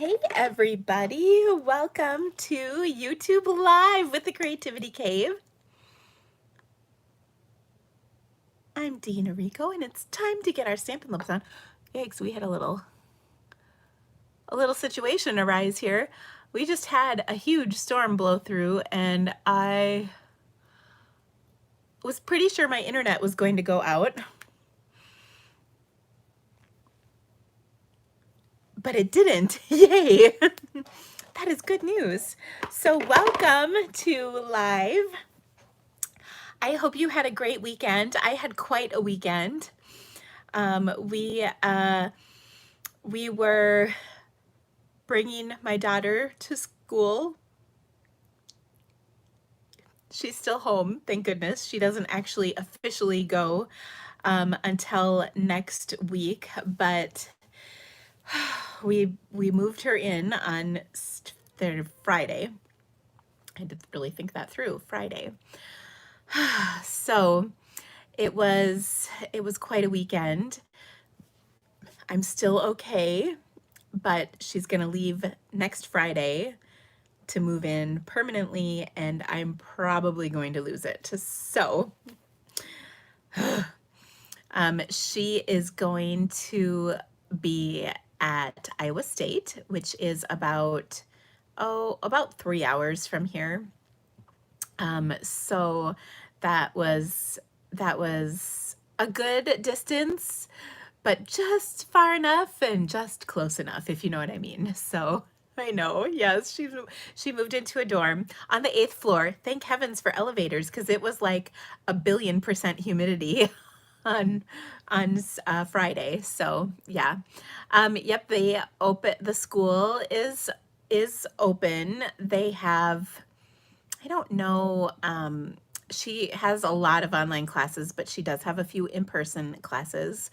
Hey everybody, welcome to YouTube Live with the Creativity Cave. I'm Dina Rico and it's time to get our Stampin' looks on. Yikes, we had a little situation arise here. We just had a huge storm blow through and I was pretty sure my internet was going to go out. But it didn't. Yay! That is good news. So welcome to live. I hope you had a great weekend. I had quite a weekend. We were bringing my daughter to school. She's still home, thank goodness. She doesn't actually officially go until next week, but we moved her in on Friday. I had to really think that through. Friday. So it was quite a weekend. I'm still okay, but she's gonna leave next Friday to move in permanently, and I'm probably going to lose it. So she is going to be at Iowa State, which is about 3 hours from here. So that was a good distance, but just far enough and just close enough, if you know what I mean. So I know, yes, she moved into a dorm on the 8th floor. Thank heavens for elevators, because it was like 1,000,000,000% humidity on Friday. So yeah, yep. The school is open. They have, I don't know. She has a lot of online classes, but she does have a few in-person classes.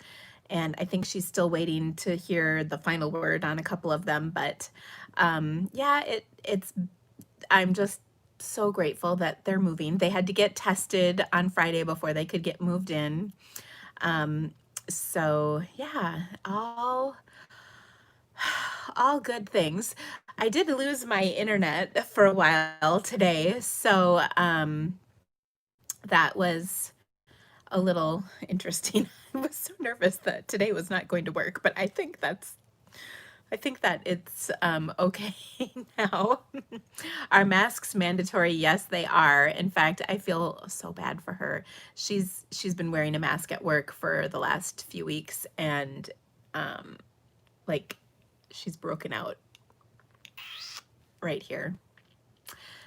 And I think she's still waiting to hear the final word on a couple of them. But yeah, I'm just so grateful that they're moving. They had to get tested on Friday before they could get moved in. So yeah, all good things. I did lose my internet for a while today, so that was a little interesting. I was so nervous that today was not going to work, but I think that it's okay now. Are masks mandatory? Yes, they are. In fact, I feel so bad for her. She's been wearing a mask at work for the last few weeks, and like she's broken out right here.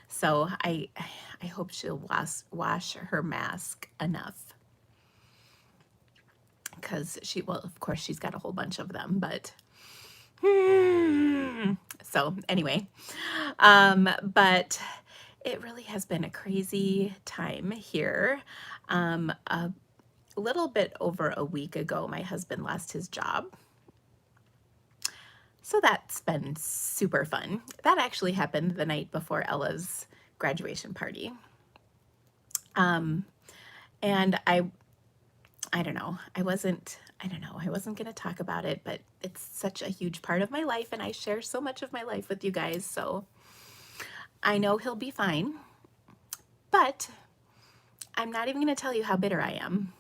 So I hope she'll wash her mask enough, because well, of course she's got a whole bunch of them, but so anyway, but it really has been a crazy time here. A little bit over a week ago, my husband lost his job. So that's been super fun. That actually happened the night before Ella's graduation party. And I don't know, I wasn't going to talk about it, but it's such a huge part of my life, and I share so much of my life with you guys, so I know he'll be fine. But I'm not even going to tell you how bitter I am.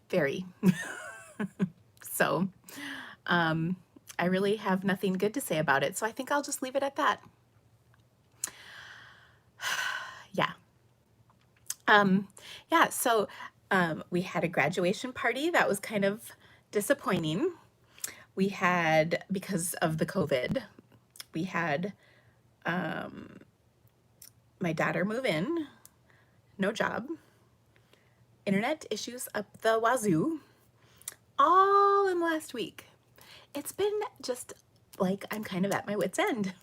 Very. So, I really have nothing good to say about it, so I think I'll just leave it at that. Yeah. Yeah, so we had a graduation party that was kind of disappointing. We had, because of the COVID, we had my daughter move in, no job, internet issues up the wazoo, all in the last week. It's been just like I'm kind of at my wit's end.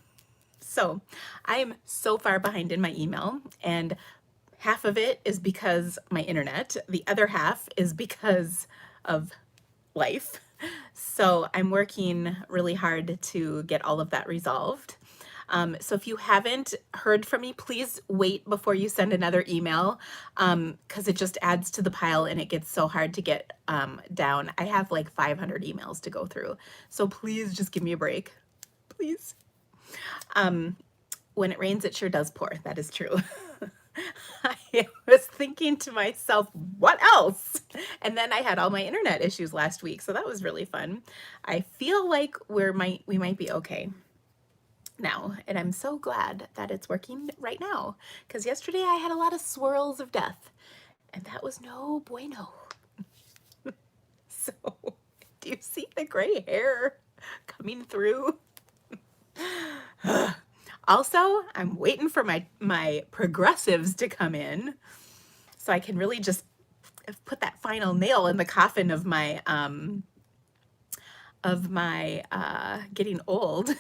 So I am so far behind in my email, and half of it is because my internet, the other half is because of life. So I'm working really hard to get all of that resolved. So if you haven't heard from me, please wait before you send another email, because it just adds to the pile and it gets so hard to get down. I have like 500 emails to go through. So please just give me a break, please. When it rains, it sure does pour. That is true. I was thinking to myself, what else? And then I had all my internet issues last week, so that was really fun. I feel like we might be okay now, and I'm so glad that it's working right now, because yesterday I had a lot of swirls of death, and that was no bueno. So, do you see the gray hair coming through? Also, I'm waiting for my progressives to come in so I can really just put that final nail in the coffin of my getting old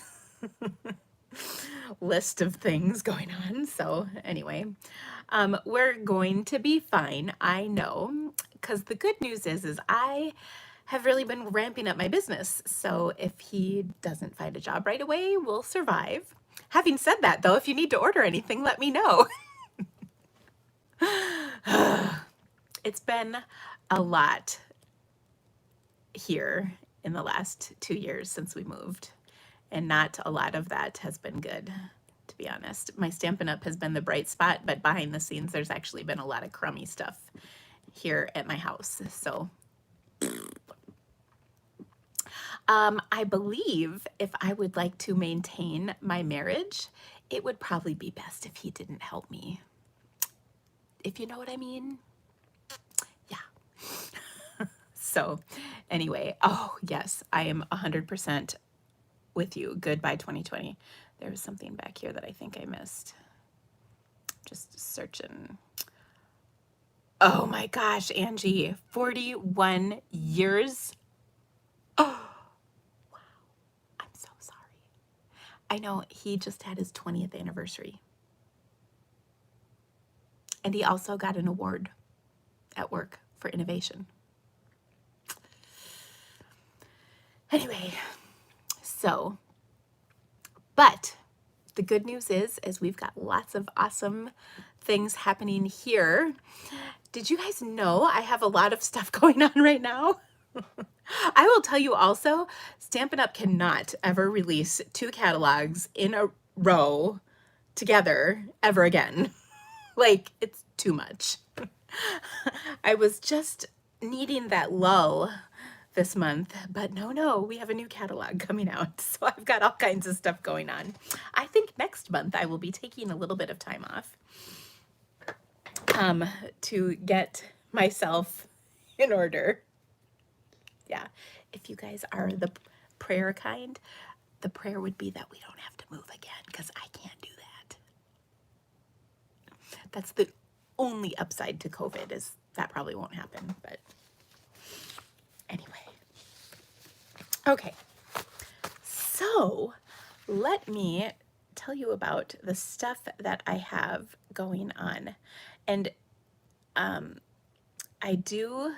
list of things going on. So anyway, we're going to be fine, I know, because the good news is I have really been ramping up my business. So if he doesn't find a job right away, we'll survive. Having said that, though, if you need to order anything, let me know. It's been a lot here in the last 2 years since we moved, and not a lot of that has been good, to be honest. My Stampin' Up! Has been the bright spot, but behind the scenes, there's actually been a lot of crummy stuff here at my house. So I believe if I would like to maintain my marriage, it would probably be best if he didn't help me. If you know what I mean? Yeah. So anyway, oh yes, I am 100% with you. Goodbye 2020. There was something back here that I think I missed. Just searching. Oh my gosh, Angie, 41 years. Oh, wow. I'm so sorry. I know he just had his 20th anniversary. And he also got an award at work for innovation. Anyway, so, but the good news is we've got lots of awesome things happening here. Did you guys know I have a lot of stuff going on right now? I will tell you also, Stampin' Up! Cannot ever release 2 catalogs in a row together ever again. Like, it's too much. I was just needing that lull this month, but no, we have a new catalog coming out. So I've got all kinds of stuff going on. I think next month I will be taking a little bit of time off to get myself in order. Yeah, if you guys are the prayer kind, the prayer would be that we don't have to move again, because I can't do that. That's the only upside to COVID, is that probably won't happen, but anyway. Okay, so let me tell you about the stuff that I have going on. And I do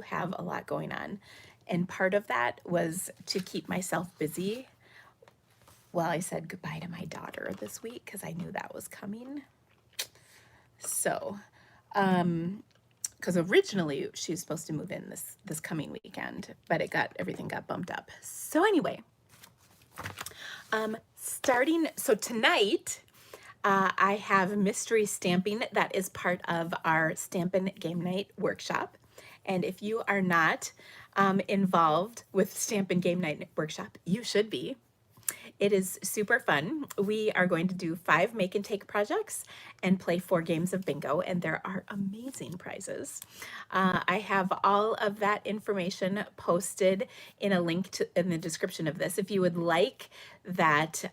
have a lot going on. And part of that was to keep myself busy while I said goodbye to my daughter this week, because I knew that was coming. So, because originally she was supposed to move in this coming weekend, but everything got bumped up. So anyway, so tonight, I have mystery stamping that is part of our Stampin' Game Night workshop. And if you are not involved with Stampin' Game Night workshop, you should be. It is super fun. We are going to do 5 make and take projects and play 4 games of bingo, and there are amazing prizes. I have all of that information posted in a link in the description of this. If you would like that,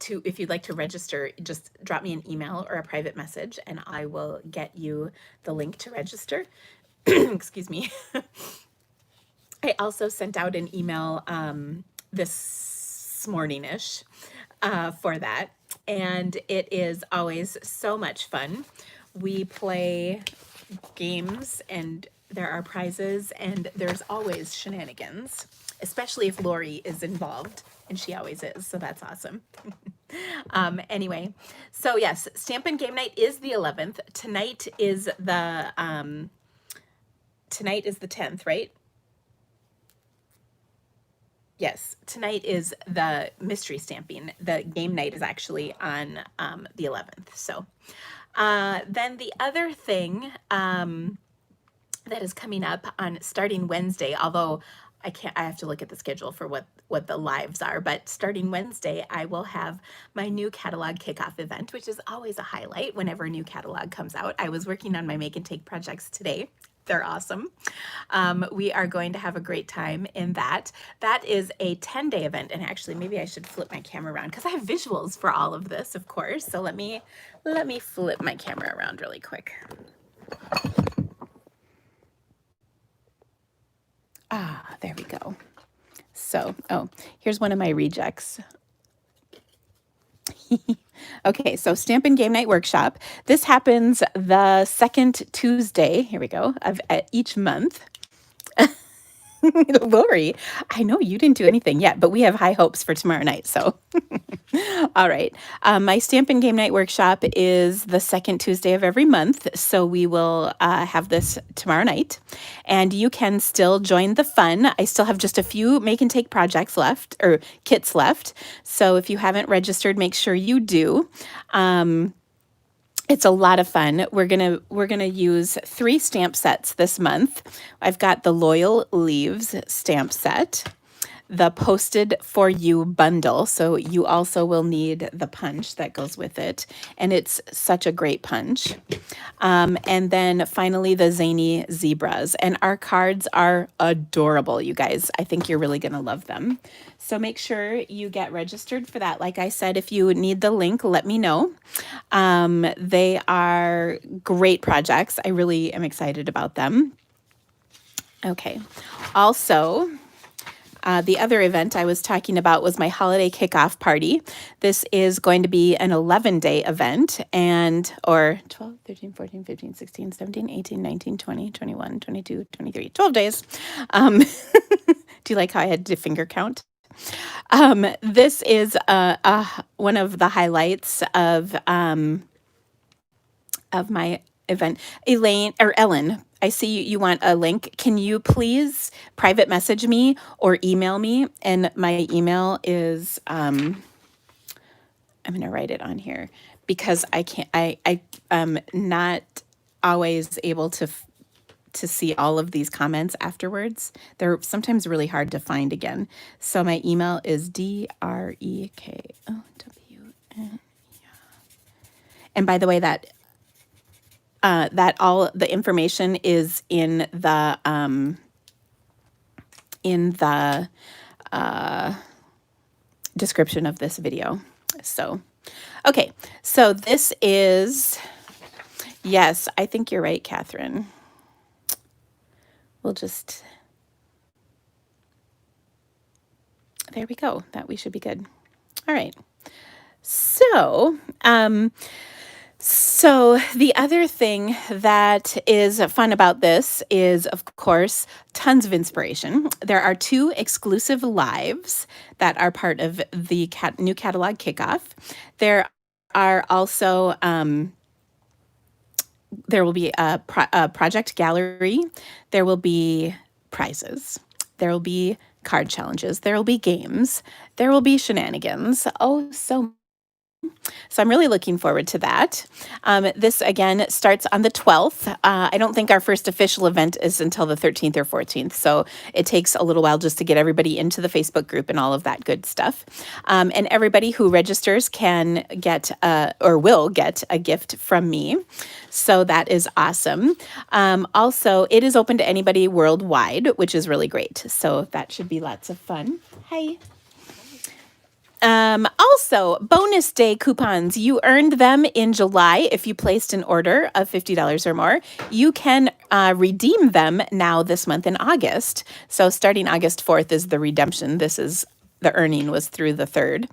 if you'd like to register, just drop me an email or a private message, and I will get you the link to register. Excuse me. I also sent out an email this morning-ish for that, and it is always so much fun. We play games and there are prizes, and there's always shenanigans, especially if Lori is involved, and she always is, so that's awesome. Anyway, so yes, Stampin' Game Night is the 11th. Tonight is the 10th, right? Yes, tonight is the mystery stamping. The game night is actually on the 11th. So then the other thing that is coming up on starting Wednesday, although I have to look at the schedule for what the lives are, but starting Wednesday, I will have my new catalog kickoff event, which is always a highlight whenever a new catalog comes out. I was working on my make and take projects today. They're awesome. We are going to have a great time in that. That is a 10-day event. And actually, maybe I should flip my camera around because I have visuals for all of this, of course. So let me flip my camera around really quick. Ah, there we go. So, oh, here's one of my rejects. Okay, so Stampin' Game Night Workshop. This happens the second Tuesday, here we go, of each month. Lori, I know you didn't do anything yet, but we have high hopes for tomorrow night, so. All right. My Stampin' Game Night Workshop is the second Tuesday of every month, so we will have this tomorrow night. And you can still join the fun. I still have just a few make and take projects left, or kits left. So if you haven't registered, make sure you do. It's a lot of fun. We're gonna use 3 stamp sets this month. I've got the Loyal Leaves stamp set, the Posted For You bundle. So you also will need the punch that goes with it. And it's such a great punch. And then finally the Zany Zebras. And our cards are adorable, you guys. I think you're really gonna love them. So make sure you get registered for that. Like I said, if you need the link, let me know. They are great projects. I really am excited about them. Okay. Also, the other event I was talking about was my holiday kickoff party. This is going to be an 11-day event, or 12, 13, 14, 15, 16, 17, 18, 19, 20, 21, 22, 23, 12 days. Do you like how I had to finger count? This is one of the highlights of my event. Ellen, I see you want a link. Can you please private message me or email me? And my email is, I'm going to write it on here because I'm not always able to see all of these comments afterwards. They're sometimes really hard to find again. So my email is DREKOWN. And by the way, that all the information is in the description of this video. So, okay, so this is, yes, I think you're right, Catherine. We'll just, there we go. That we should be good. All right. So, so the other thing that is fun about this is, of course, tons of inspiration. There are 2 exclusive lives that are part of the new catalog kickoff. There are also, there will be a project gallery. There will be prizes. There will be card challenges. There will be games. There will be shenanigans. Oh, so I'm really looking forward to that. This, again, starts on the 12th. I don't think our first official event is until the 13th or 14th, so it takes a little while just to get everybody into the Facebook group and all of that good stuff. And everybody who registers can get or will get a gift from me, so that is awesome. Also, it is open to anybody worldwide, which is really great, so that should be lots of fun. Hi. Also, bonus day coupons. You earned them in July if you placed an order of $50 or more. You can redeem them now this month in August. So starting August 4th is the redemption. This is the earning was through the 3rd.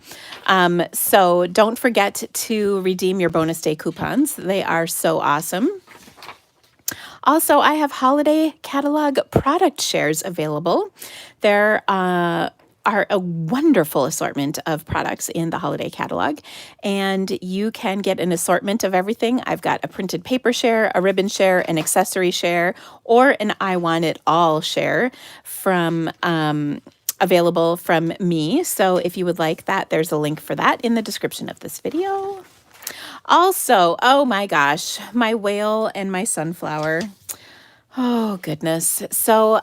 So don't forget to redeem your bonus day coupons. They are so awesome. Also, I have holiday catalog product shares available. There are a wonderful assortment of products in the holiday catalog, and you can get an assortment of everything. I've got a printed paper share, a ribbon share, an accessory share, or an I Want It All share from available from me. So if you would like that, there's a link for that in the description of this video. Also, oh my gosh, my whale and my sunflower. Oh, goodness. So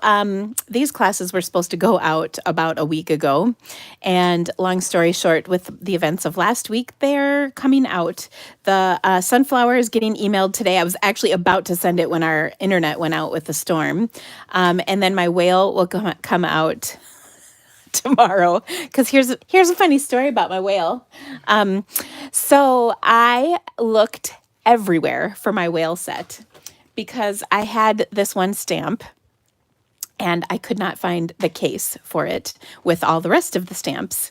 these classes were supposed to go out about a week ago. And long story short, with the events of last week, they're coming out. The sunflower is getting emailed today. I was actually about to send it when our internet went out with the storm. And then my whale will come out tomorrow, because here's a funny story about my whale. So I looked everywhere for my whale set, because I had this one stamp and I could not find the case for it with all the rest of the stamps.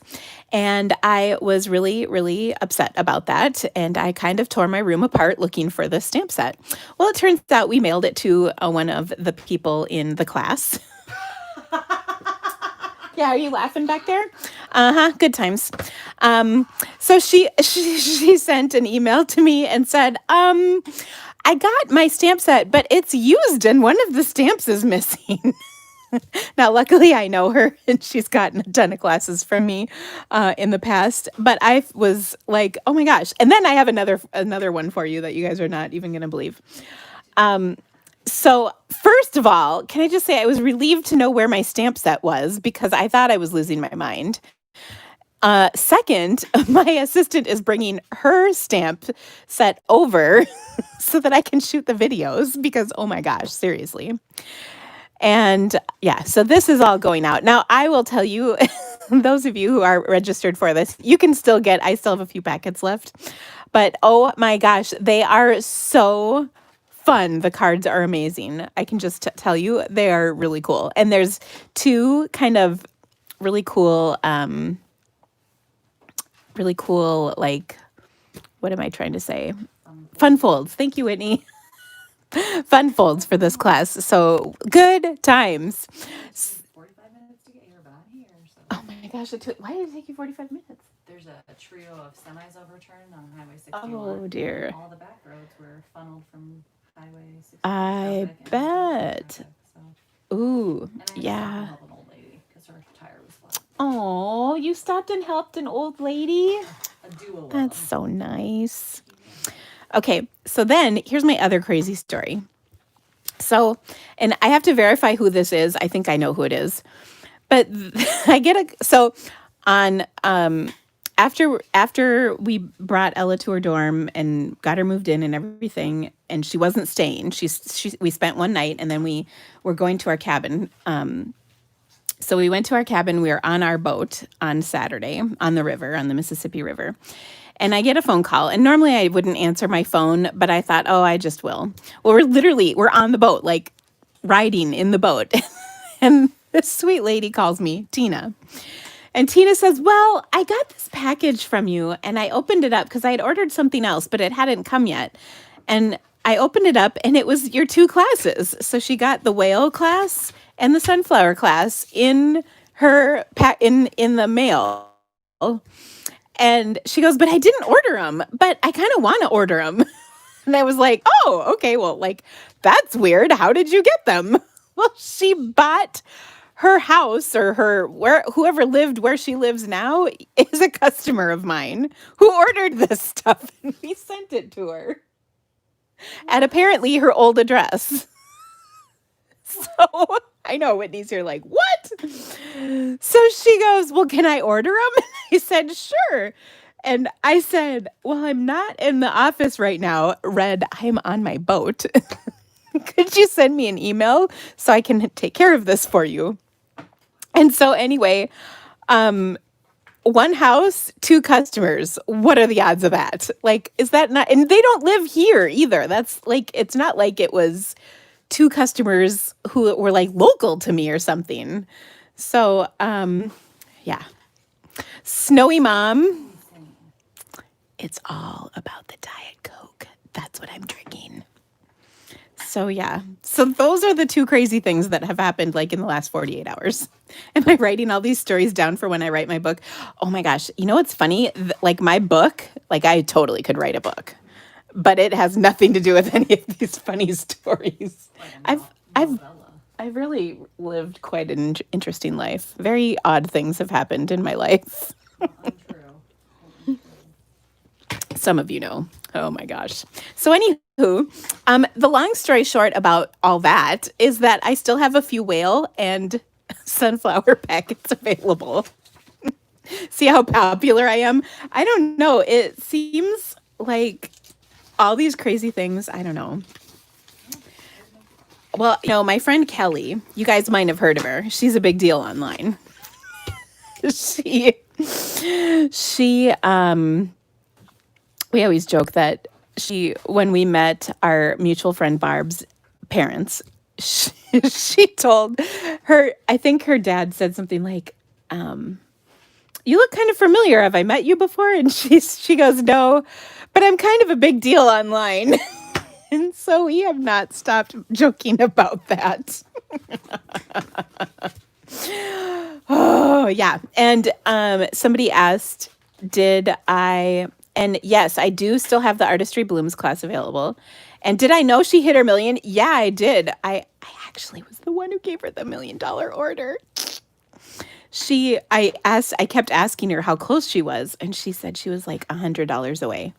And I was really, really upset about that. And I kind of tore my room apart looking for the stamp set. Well, it turns out we mailed it to one of the people in the class. Yeah, are you laughing back there? Good times. So she sent an email to me and said, I got my stamp set, but it's used and one of the stamps is missing. Now, luckily, I know her and she's gotten a ton of classes from me in the past. But I was like, oh my gosh! And then I have another one for you that you guys are not even going to believe. So first of all, can I just say I was relieved to know where my stamp set was, because I thought I was losing my mind. Second, my assistant is bringing her stamp set over so that I can shoot the videos, because, oh my gosh, seriously. And yeah, so this is all going out. Now, I will tell you, those of you who are registered for this, you can still I still have a few packets left. But oh my gosh, they are so fun. The cards are amazing. I can just tell you, they are really cool. And there's two kind of really cool, like, what am I trying to say? Fun folds. Thank you, Whitney. Fun folds for this class. So good times. 45 minutes to get here, but I'm here. So. Oh my gosh, why did it take you 45 minutes? There's a trio of semis overturned on Highway 61. Oh dear. All the back roads were funneled from Highway 61. I bet. Traffic, so. Ooh, and I yeah. help an old lady because her tire was flat. Oh, you stopped and helped an old lady? A duo. That's so nice. Okay, so then here's my other crazy story. So, and I have to verify who this is. I think I know who it is. But I get so on after we brought Ella to her dorm and got her moved in and everything, and she wasn't staying. We spent one night, and then we were going to our cabin. So we went to our cabin. We were on our boat on Saturday on the river, on the Mississippi River. And I get a phone call, and normally I wouldn't answer my phone, but I thought, oh, I just will. Well, we're on the boat, like riding in the boat. And this sweet lady calls me, Tina. And Tina says, well, I got this package from you, and I opened it up because I had ordered something else, but it hadn't come yet. And I opened it up, and it was your two classes. So she got the whale class and the sunflower class in her in the mail. And she goes, but I didn't order them, but I kind of want to order them. And I was like, oh, okay, well, like, that's weird. How did you get them? Well, she bought her house, or whoever lived where she lives now is a customer of mine who ordered this stuff, and we sent it to her at apparently her old address. So I know Whitney's here like, what? So she goes, well, can I order them? And I said, sure. And I said, well, I'm not in the office right now. Red, I'm on my boat. Could you send me an email so I can take care of this for you? And so anyway, one house, two customers. What are the odds of that? Like, is that not, and they don't live here either. That's like, it's not like it was two customers who were like local to me or something. So, yeah. Snowy Mom. It's all about the Diet Coke. That's what I'm drinking. So yeah. So those are the two crazy things that have happened like in the last 48 hours. Am I writing all these stories down for when I write my book? Oh my gosh. You know what's funny? Like my book, like I totally could write a book, but it has nothing to do with any of these funny stories. Like a I've novella. I've really lived quite an interesting life. Very odd things have happened in my life. Untrue. Some of you know. Oh my gosh. So anywho, the long story short about all that is that I still have a few whale and sunflower packets available. See how popular I am? I don't know. It seems like all these crazy things. I don't know. Well, you know, my friend Kelly, you guys might have heard of her. She's a big deal online. she, she, we always joke that when we met our mutual friend Barb's parents, she told her, I think her dad said something like, you look kind of familiar. Have I met you before? And she goes, no, but I'm kind of a big deal online. And so we have not stopped joking about that. Oh, yeah. And somebody asked, and yes, I do still have the Artistry Blooms class available. And did I know she hit her million? Yeah, I did. I actually was the one who gave her the $1 million order. I kept asking her how close she was, and she said she was like $100 away.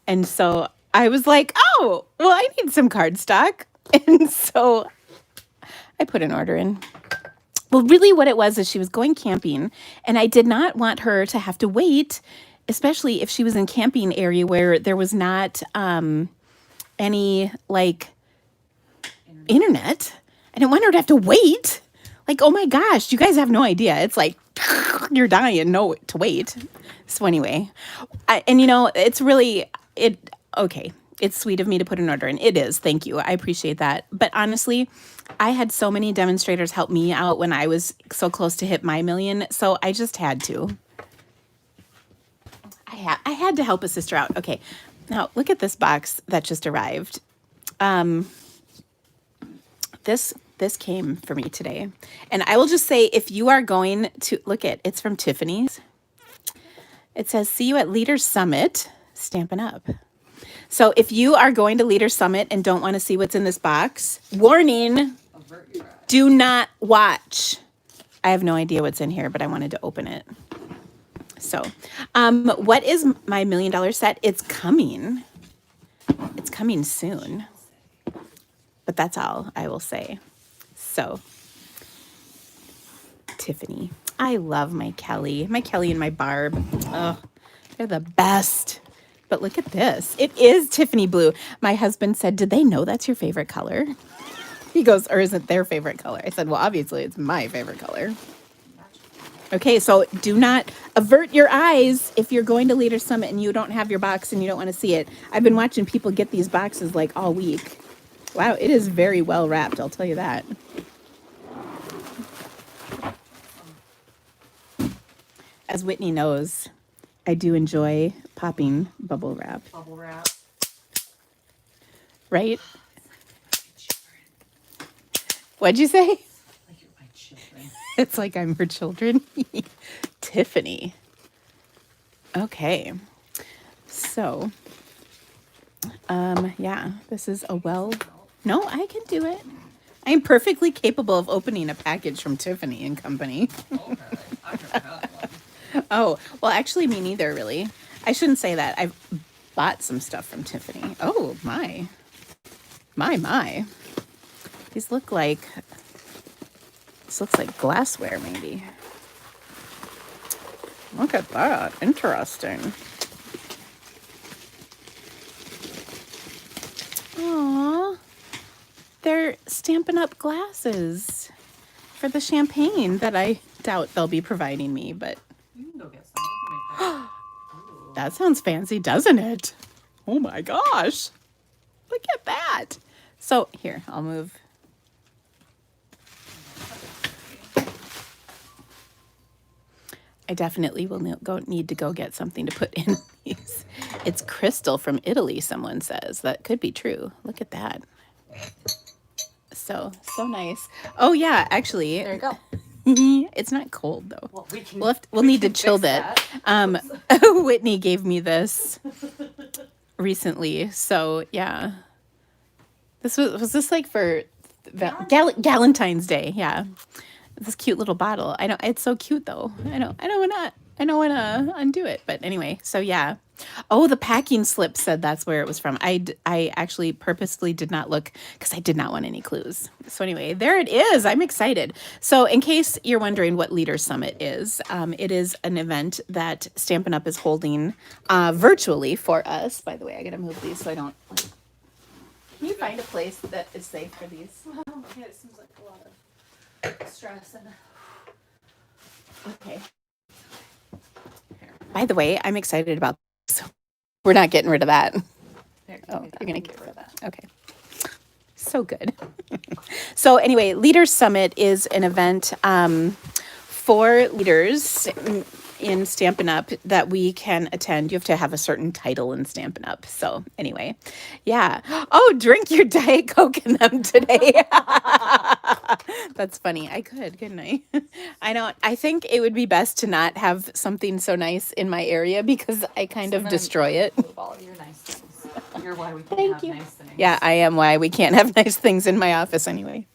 And so I was like, oh, well, I need some cardstock. And so I put an order in. Well, really what it was is she was going camping, and I did not want her to have to wait, especially if she was in camping area where there was not any like internet. I didn't want her to have to wait. Like, oh my gosh, you guys have no idea. It's like you're dying to wait. So anyway, and you know, it's sweet of me to put an order in. It is. Thank you. I appreciate that. But honestly, I had so many demonstrators help me out when I was so close to hit my million. So I just had to. I had to help a sister out. Okay. Now look at this box that just arrived. This came for me today. And I will just say, if you are going to it's from Tiffany's. It says, see you at Leaders Summit, Stampin' Up. So if you are going to Leaders Summit and don't want to see what's in this box, warning, do not watch. I have no idea what's in here, but I wanted to open it. So, what is my $1 million set? It's coming. It's coming soon. But that's all I will say. So, Tiffany. I love my Kelly and my Barb. Oh, they're the best. But look at this. It is Tiffany blue. My husband said, did they know that's your favorite color? He goes, or is it their favorite color? I said, well, obviously it's my favorite color. Okay, so do not avert your eyes if you're going to Leader Summit and you don't have your box and you don't want to see it. I've been watching people get these boxes like all week. Wow, it is very well wrapped, I'll tell you that. As Whitney knows, I do enjoy popping bubble wrap. Bubble wrap. Right? What'd you say? Like you're my children. It's like I'm her children. Tiffany. Okay. So, yeah, this is no, I can do it. I'm perfectly capable of opening a package from Tiffany and Company. Okay. I've never had one. Oh, well, actually, me neither, really. I shouldn't say that. I've bought some stuff from Tiffany. Oh, my. These look like, this looks like glassware, maybe. Look at that. Interesting. Aww. They're Stampin' Up glasses for the champagne that I doubt they'll be providing me, but You can go get some. You can make that. Ooh. that sounds fancy, doesn't it? Oh my gosh. Look at that. So here, I'll move. I definitely will need to go get something to put in these. It's crystal from Italy, someone says. That could be true. Look at that. So nice. Oh yeah, actually, There you go. it's not cold though. Well, We'll need to can chill fix that. that. Whitney gave me this recently, so yeah. This was this like for Galentine's Day? Yeah, this cute little bottle. I know it's so cute though. I don't wanna undo it, but anyway. So yeah. Oh, the packing slip said that's where it was from. I actually purposely did not look because I did not want any clues. So anyway, there it is. I'm excited. So in case you're wondering what Leader Summit is, it is an event that Stampin' Up! Is holding virtually for us. By the way, I gotta move these so I don't. Can you find a place that is safe for these? Yeah, it seems like a lot of stress and. Okay. By the way, I'm excited about this. We're not getting rid of that. There, Oh, you're going to get rid of that. Okay. So good. So anyway, Leaders Summit is an event for leaders in Stampin' Up! That we can attend. You have to have a certain title in Stampin' Up! So anyway, yeah. Oh, drink your Diet Coke in them today. That's funny. I could, couldn't I? I think it would be best to not have something so nice in my area because I kind of destroy it. All of your nice things. You're why we can't Thank have you. nice things. Yeah, I am why we can't have nice things in my office anyway.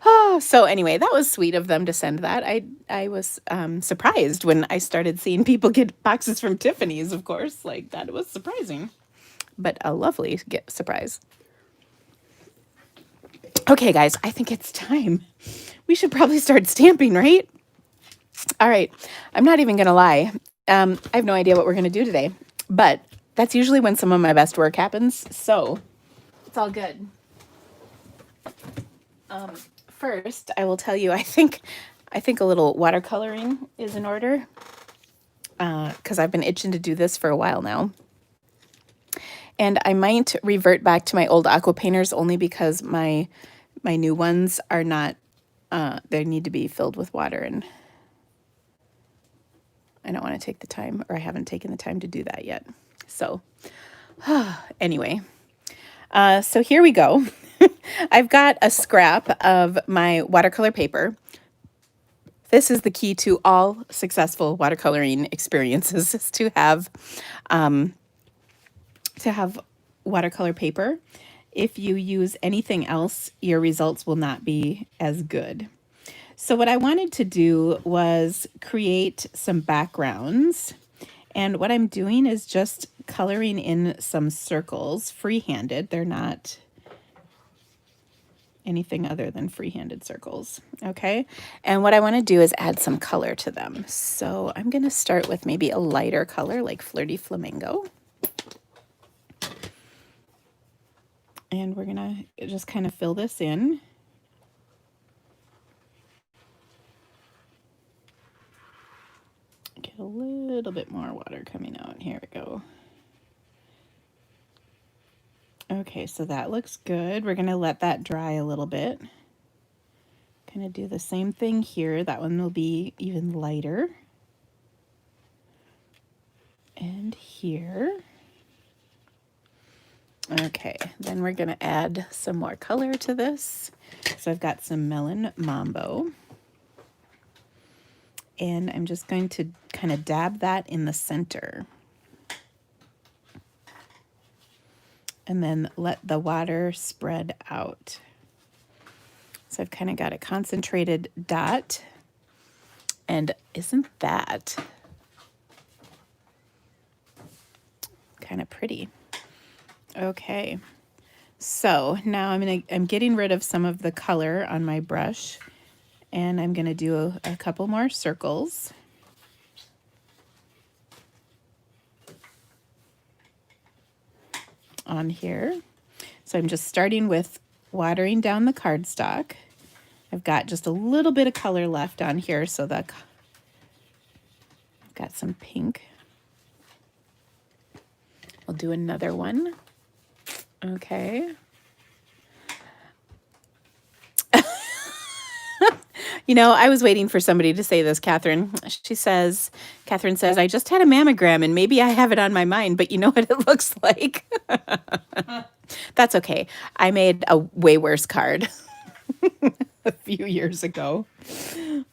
Oh, so anyway, that was sweet of them to send that. I was surprised when I started seeing people get boxes from Tiffany's, of course. Like, that was surprising. But a lovely surprise. Okay, guys, I think it's time. We should probably start stamping, right? All right. I'm not even going to lie. I have no idea what we're going to do today. But that's usually when some of my best work happens. So it's all good. First, I will tell you, I think a little watercoloring is in order because I've been itching to do this for a while now. And I might revert back to my old aqua painters only because my new ones are not, they need to be filled with water and I don't want to take the time, or I haven't taken the time to do that yet. So anyway, so here we go. I've got a scrap of my watercolor paper. This is the key to all successful watercoloring experiences, is to have watercolor paper. If you use anything else, your results will not be as good. So what I wanted to do was create some backgrounds. And what I'm doing is just coloring in some circles, free-handed. They're not anything other than free-handed circles, okay? And what I want to do is add some color to them. So I'm going to start with maybe a lighter color like Flirty Flamingo. And we're going to just kind of fill this in. Get a little bit more water coming out. Here we go. Okay, so that looks good. We're going to let that dry a little bit. Kind of do the same thing here. That one will be even lighter. And here. Okay, then we're going to add some more color to this. So I've got some Melon Mambo. And I'm just going to kind of dab that in the center. And then let the water spread out. So I've kind of got a concentrated dot. And isn't that kind of pretty? Okay. So now I'm getting rid of some of the color on my brush. And I'm going to do a couple more circles. On here. So I'm just starting with watering down the cardstock. I've got just a little bit of color left on here, so that I've got some pink. I'll do another one. Okay. You know, I was waiting for somebody to say this, Catherine. Catherine says, I just had a mammogram and maybe I have it on my mind, but you know what it looks like? That's okay. I made a way worse card. a few years ago.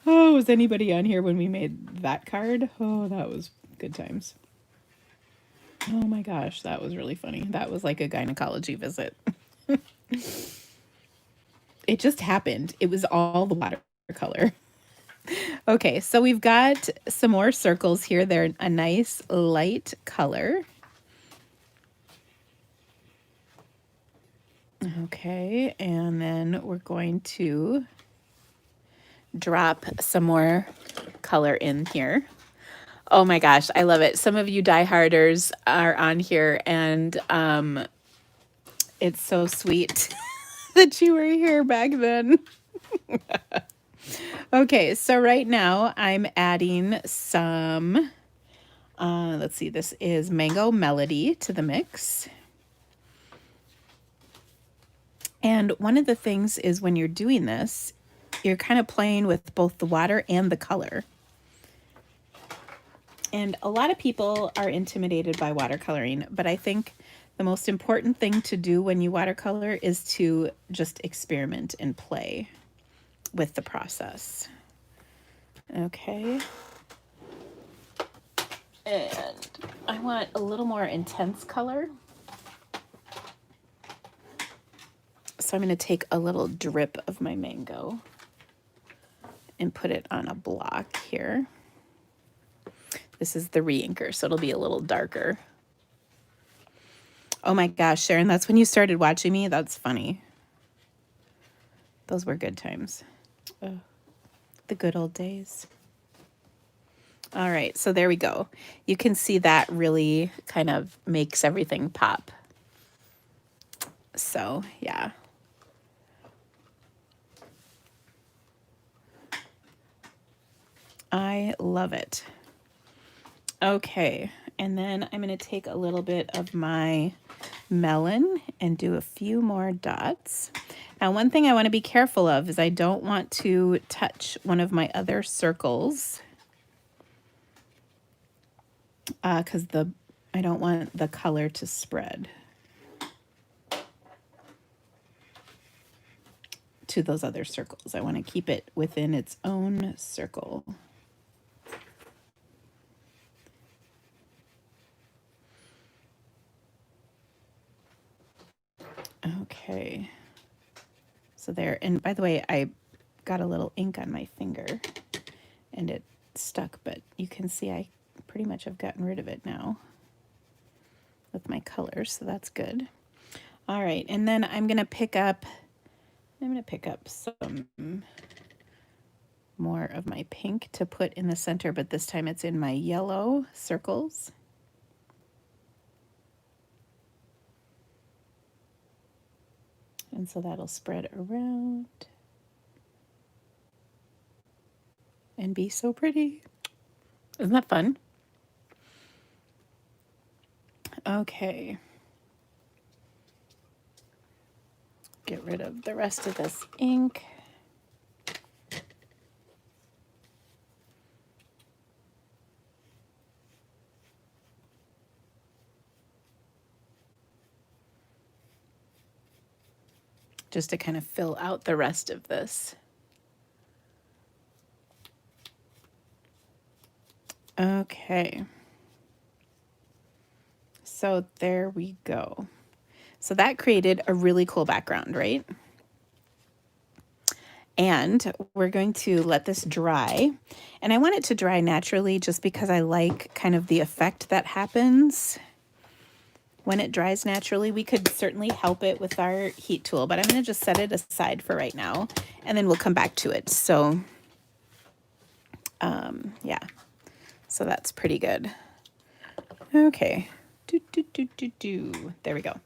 Oh, was anybody on here when we made that card? Oh, that was good times. Oh my gosh, that was really funny. That was like a gynecology visit. It just happened. It was all the watercolor. Okay, so we've got some more circles here. They're a nice light color. Okay, and then we're going to drop some more color in here. Oh my gosh, I love it. Some of you dieharders are on here, and it's so sweet that you were here back then. Okay, so right now I'm adding some, let's see, this is Mango Melody to the mix. And one of the things is when you're doing this, you're kind of playing with both the water and the color. And a lot of people are intimidated by watercoloring, but I think the most important thing to do when you watercolor is to just experiment and play with the process. Okay. And I want a little more intense color. So I'm going to take a little drip of my mango and put it on a block here. This is the re-inker, so it'll be a little darker. Oh my gosh, Sharon, that's when you started watching me? That's funny. Those were good times. Oh, the good old days. All right, so there we go. You can see that really kind of makes everything pop. So, yeah. I love it. Okay, and then I'm going to take a little bit of my melon and do a few more dots. Now, one thing I want to be careful of is I don't want to touch one of my other circles because I don't want the color to spread to those other circles. I want to keep it within its own circle. Okay, so there, and by the way, I got a little ink on my finger and it stuck, but you can see I pretty much have gotten rid of it now with my colors, so that's good. All right, and then I'm gonna pick up some more of my pink to put in the center, but this time it's in my yellow circles. And so that'll spread around and be so pretty. Isn't that fun? Okay. Get rid of the rest of this ink. Just to kind of fill out the rest of this. Okay. So there we go. So that created a really cool background, right? And we're going to let this dry. And I want it to dry naturally just because I like kind of the effect that happens when it dries naturally. We could certainly help it with our heat tool, but I'm going to just set it aside for right now, and then we'll come back to it. So, yeah, so that's pretty good. Okay, there we go.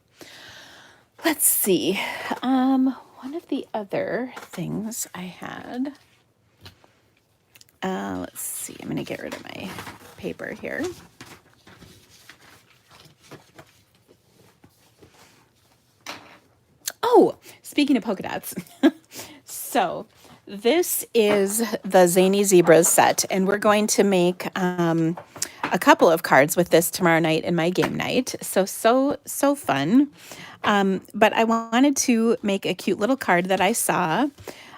Let's see. One of the other things I had, let's see, I'm going to get rid of my paper here. Oh, speaking of polka dots, so this is the Zany Zebras set, and we're going to make a couple of cards with this tomorrow night in my game night. So fun. But I wanted to make a cute little card that I saw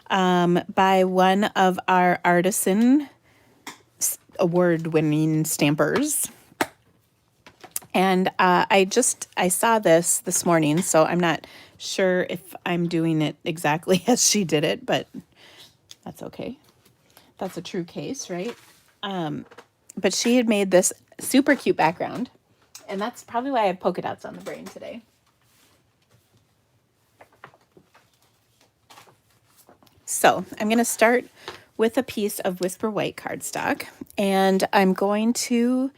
by one of our artisan award-winning stampers. And I saw this morning, so I'm not sure if I'm doing it exactly as she did it, but that's okay. That's a true case, right? But she had made this super cute background, and that's probably why I have polka dots on the brain today. So I'm going to start with a piece of Whisper White cardstock, and I'm going to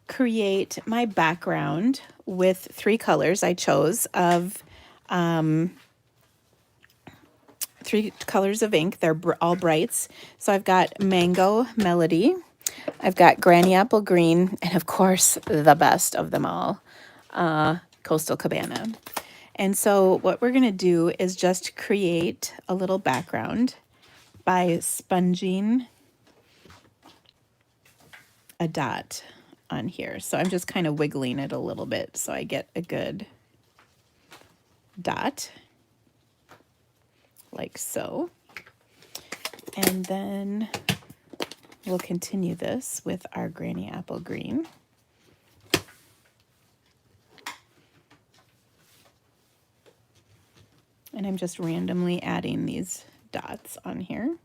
create my background with 3 colors I chose of 3 colors of ink. They're all brights. So I've got Mango Melody, I've got Granny Apple Green, and of course the best of them all, Coastal Cabana. And so what we're going to do is just create a little background by sponging a dot on here. So I'm just kind of wiggling it a little bit so I get a good dot, like so. And then we'll continue this with our Granny Apple Green. And I'm just randomly adding these dots on here.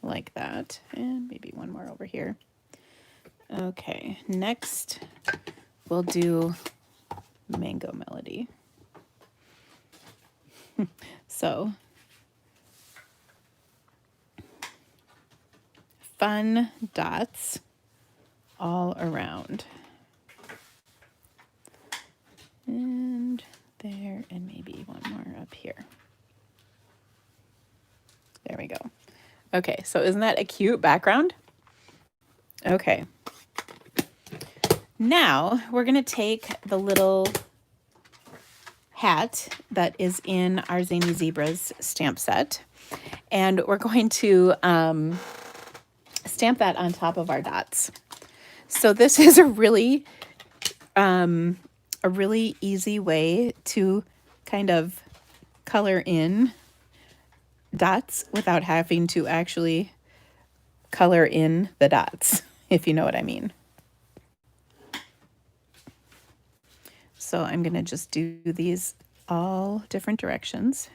Like that. And maybe one more over here. Okay, next we'll do Mango Melody. So, fun dots all around. And there, and maybe one more up here. There we go. Okay, so isn't that a cute background? Okay. Now we're going to take the little hat that is in our Zany Zebras stamp set, and we're going to stamp that on top of our dots. So this is a really easy way to kind of color in dots without having to actually color in the dots, if you know what I mean. So I'm going to just do these all different directions.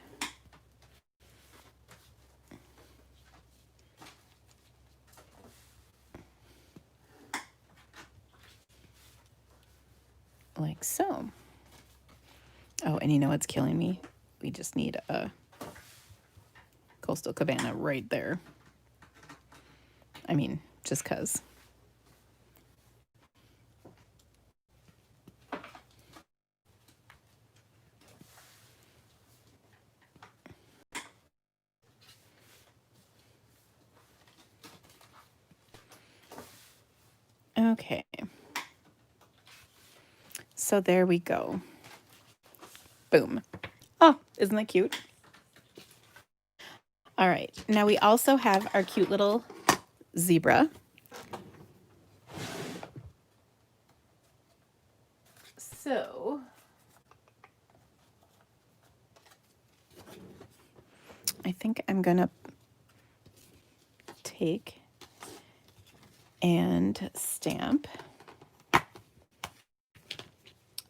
Like so. Oh, and you know what's killing me? We just need a Coastal Cabana right there. I mean, just 'cause. Okay. So there we go. Boom. Oh, isn't that cute? All right. Now we also have our cute little zebra. So I think I'm going to take and stamp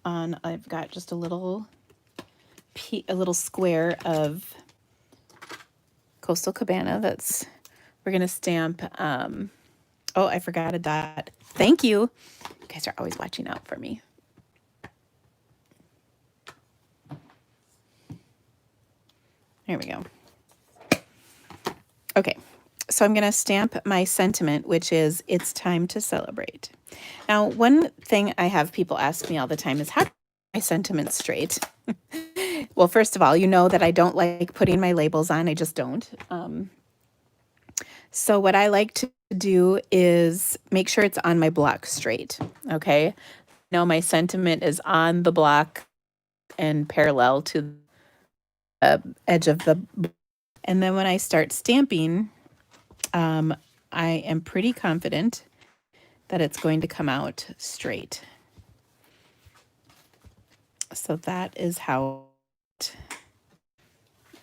on, I've got just a little square of Coastal Cabana we're going to stamp, oh, I forgot a dot. Thank you. You guys are always watching out for me. There we go. Okay, so I'm going to stamp my sentiment, which is, it's time to celebrate. Now, one thing I have people ask me all the time is, how do I get my sentiments straight? Well, first of all, you know that I don't like putting my labels on. I just don't. So what I like to do is make sure it's on my block straight, okay? Now my sentiment is on the block and parallel to the edge of the, and then when I start stamping, I am pretty confident that it's going to come out straight. So that is how,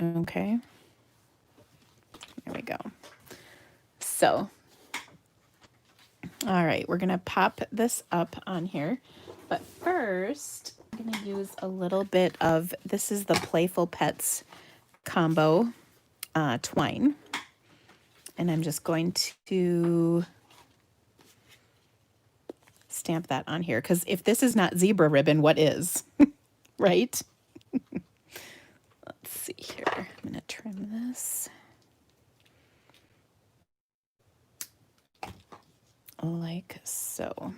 okay, there we go. So, all right, we're gonna pop this up on here, but first I'm gonna use a little bit of, this is the Playful Pets combo twine, and I'm just going to stamp that on here, because if this is not zebra ribbon, what is? Right? Let's see here. I'm gonna trim this like so.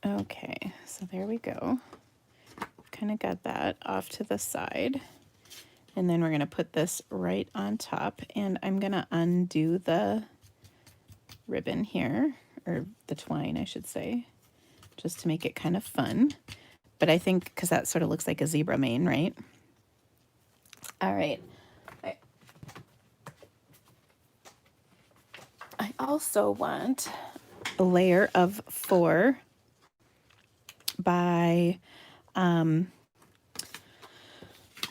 Okay, so there we go. Kind of got that off to the side. And then we're going to put this right on top, and I'm going to undo the ribbon here, or the twine, I should say, just to make it kind of fun. But I think, because that sort of looks like a zebra mane, right? All right. I also want a layer of 4 by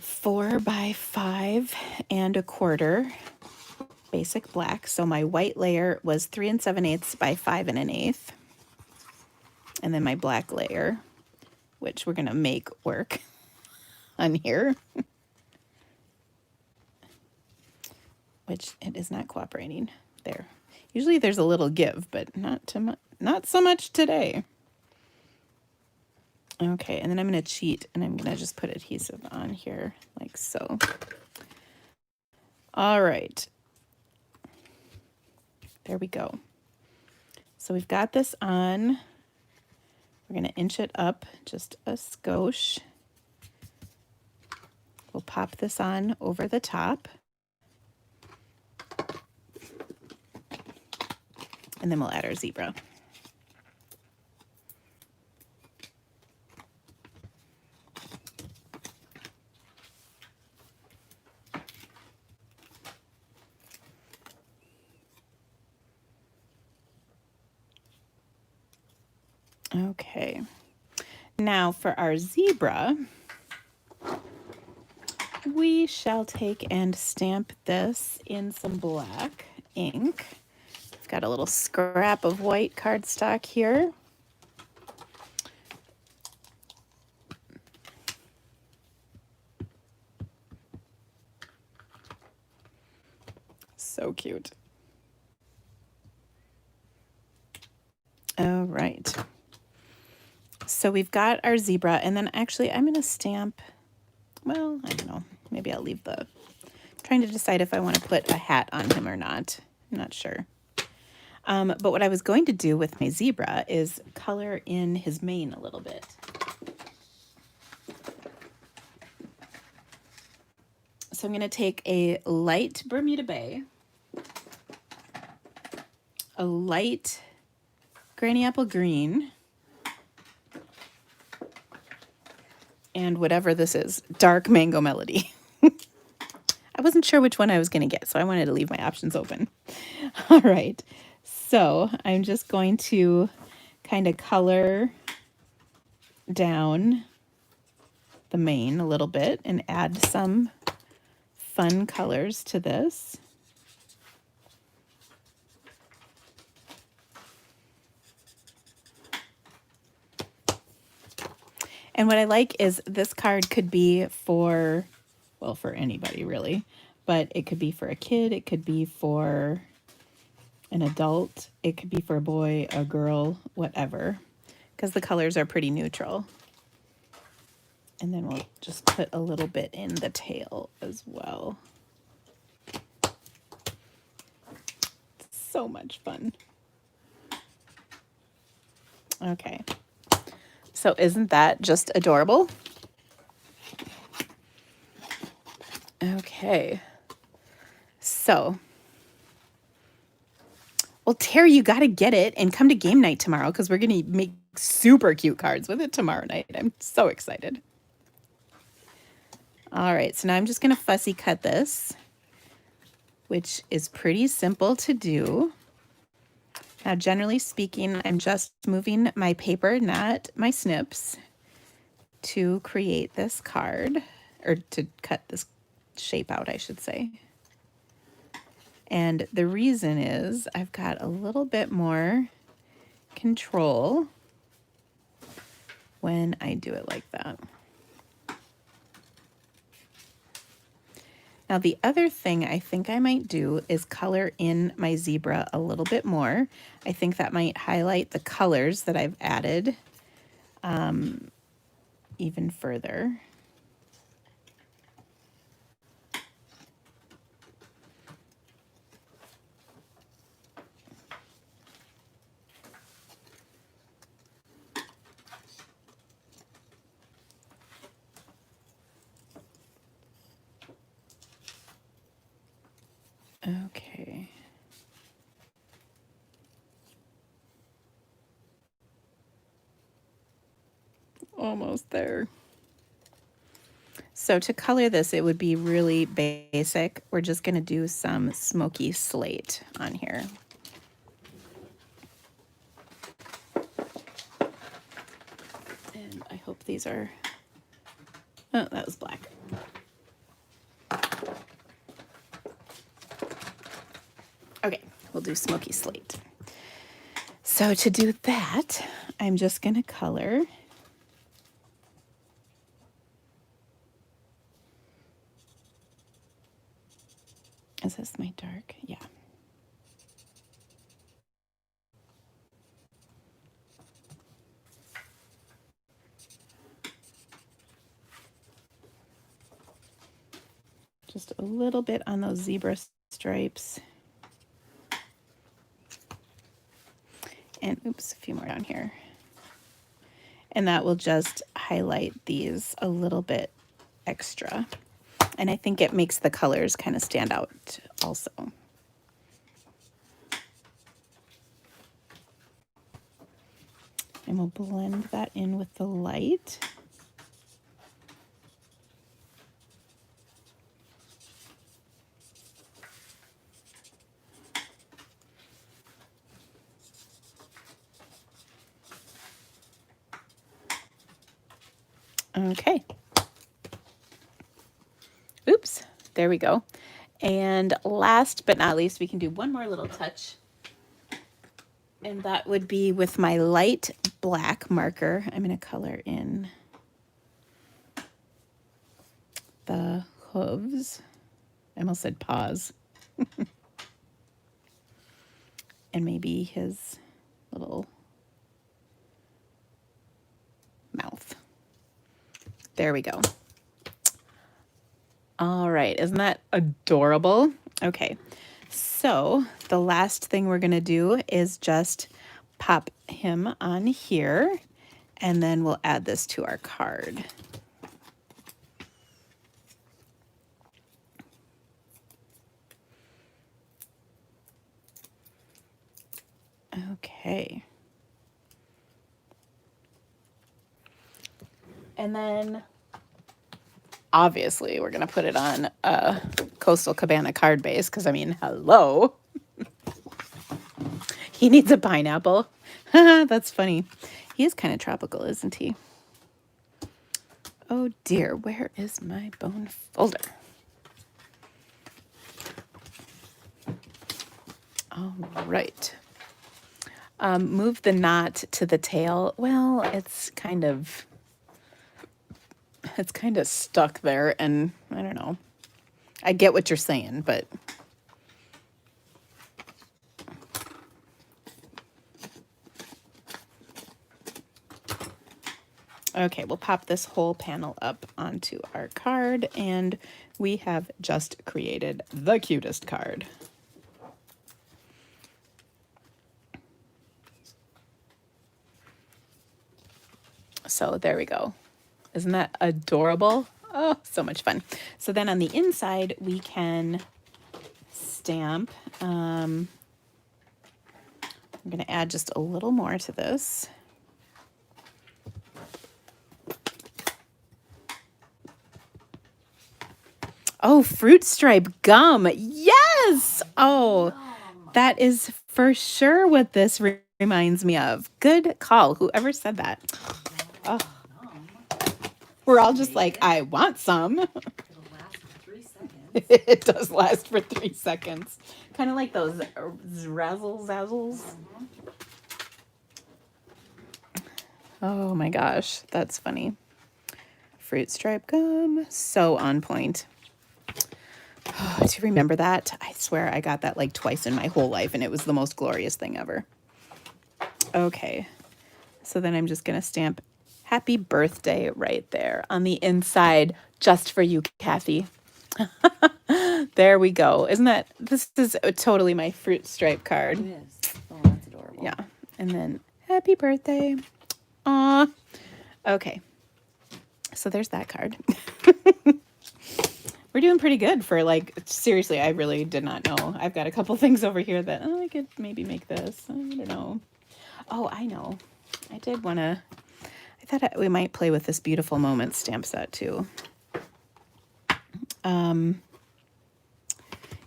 4 by 5 1/4 basic black. So my white layer was 3 7/8 by 5 1/8. And then my black layer, which we're gonna make work on here, which it is not cooperating there. Usually there's a little give, but not so much today. Okay, and then I'm going to cheat, and I'm going to just put adhesive on here like so. All right. There we go. So we've got this on. We're going to inch it up just a skosh. We'll pop this on over the top. And then we'll add our zebra. Okay, now for our zebra, we shall take and stamp this in some black ink. I've got a little scrap of white cardstock here. So cute. All right. So we've got our zebra, and then actually I'm going to stamp, well, I don't know, maybe I'll leave the, trying to decide if I want to put a hat on him or not. I'm not sure. But what I was going to do with my zebra is color in his mane a little bit. So I'm going to take a light Bermuda Bay, a light Granny Apple Green, and whatever this is, dark Mango Melody. I wasn't sure which one I was going to get, so I wanted to leave my options open. All right, so I'm just going to kind of color down the mane a little bit and add some fun colors to this. And what I like is this card could be for, well, for anybody really, but it could be for a kid, it could be for an adult, it could be for a boy, a girl, whatever, because the colors are pretty neutral. And then we'll just put a little bit in the tail as well. It's so much fun. Okay. So isn't that just adorable? Okay. So, well, Terry, you got to get it and come to game night tomorrow because we're going to make super cute cards with it tomorrow night. I'm so excited. All right, so now I'm just gonna fussy cut this, which is pretty simple to do. Now, generally speaking, I'm just moving my paper, not my snips, to create this card, or to cut this shape out, I should say. And the reason is I've got a little bit more control when I do it like that. Now, the other thing I think I might do is color in my zebra a little bit more. I think that might highlight the colors that I've added even further. Okay. Almost there. So to color this, it would be really basic. We're just going to do some Smoky Slate on here. And I hope these are, oh, that was black. Okay, we'll do Smoky Slate. So to do that, I'm just going to color. Is this my dark? Yeah. Just a little bit on those zebra stripes. And oops, a few more down here. And that will just highlight these a little bit extra. And I think it makes the colors kind of stand out also. And we'll blend that in with the light. Okay. Oops, there we go. And last but not least, we can do one more little touch. And that would be with my light black marker. I'm going to color in the hooves. I almost said paws. And maybe his little mouth. There we go. All right, isn't that adorable? Okay, so the last thing we're gonna do is just pop him on here, and then we'll add this to our card. Okay. And then obviously we're gonna put it on a Coastal Cabana card base, because I mean, hello. He needs a pineapple. That's funny. He is kind of tropical, isn't he? Oh dear, where is my bone folder? All right. Move the knot to the tail. Well, it's kind of stuck there, and I don't know. I get what you're saying, but okay, we'll pop this whole panel up onto our card, and we have just created the cutest card. So there we go. Isn't that adorable? Oh, so much fun. So then on the inside, we can stamp. I'm going to add just a little more to this. Oh, fruit stripe gum. Yes. Oh, Yum. that is for sure what this reminds me of. Good call. Whoever said that. Oh, Yum. we're all just Take like, it. I want some. It'll last for 3 seconds. It does last for 3 seconds. Kind of like those razzle zazzles. Oh my gosh, that's funny. Fruit stripe gum, so on point. Oh, do you remember that? I swear I got that like twice in my whole life, and it was the most glorious thing ever. Okay, so then I'm just gonna stamp happy birthday right there on the inside, just for you, Kathy. There we go. Isn't that, this is totally my fruit stripe card. It is. Oh, that's adorable. Yeah, and then happy birthday. Aw. Okay, so there's that card. We're doing pretty good for, like, seriously, I really did not know. I've got a couple things over here that, oh, I could maybe make this. I don't know. Oh, I know. I did want to, I thought we might play with this Beautiful Moment stamp set too.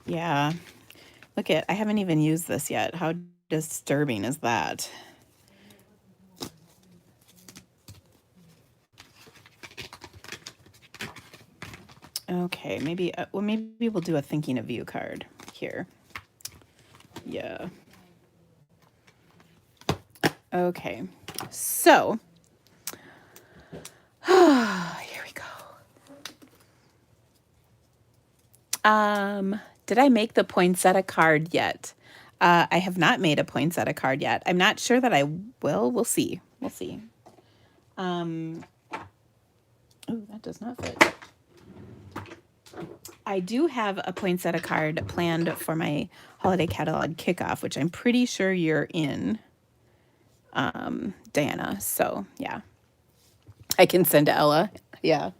Yeah. Look at, I haven't even used this yet. How disturbing is that? Okay, maybe, well, maybe we'll do a Thinking of You card here. Yeah. Okay, so, here we go. Did I make the poinsettia card yet? I have not made a poinsettia card yet. I'm not sure that I will. We'll see. We'll see. Oh, that does not fit. I do have a poinsettia card planned for my holiday catalog kickoff, which I'm pretty sure you're in, Diana. So yeah, I can send to Ella. Yeah.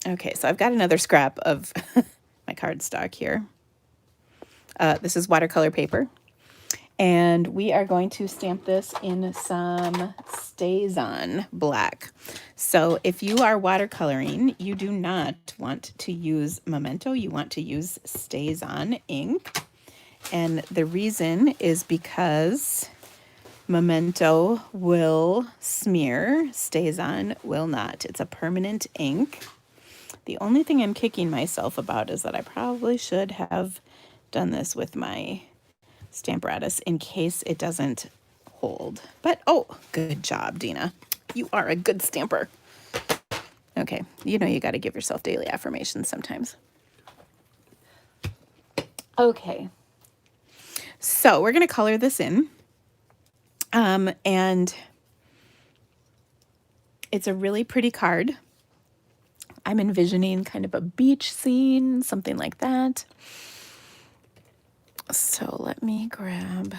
Okay, so I've got another scrap of my cardstock here. This is watercolor paper. And we are going to stamp this in some StazOn black. So if you are watercoloring, you do not want to use Memento. You want to use StazOn ink. And the reason is because Memento will smear, StazOn will not. It's a permanent ink. The only thing I'm kicking myself about is that I probably should have done this with my Stamparatus in case it doesn't hold. But, oh, good job, Dina. You are a good stamper. Okay, you know you got to give yourself daily affirmations sometimes. Okay, so we're going to color this in. And it's a really pretty card. I'm envisioning kind of a beach scene, something like that. So let me grab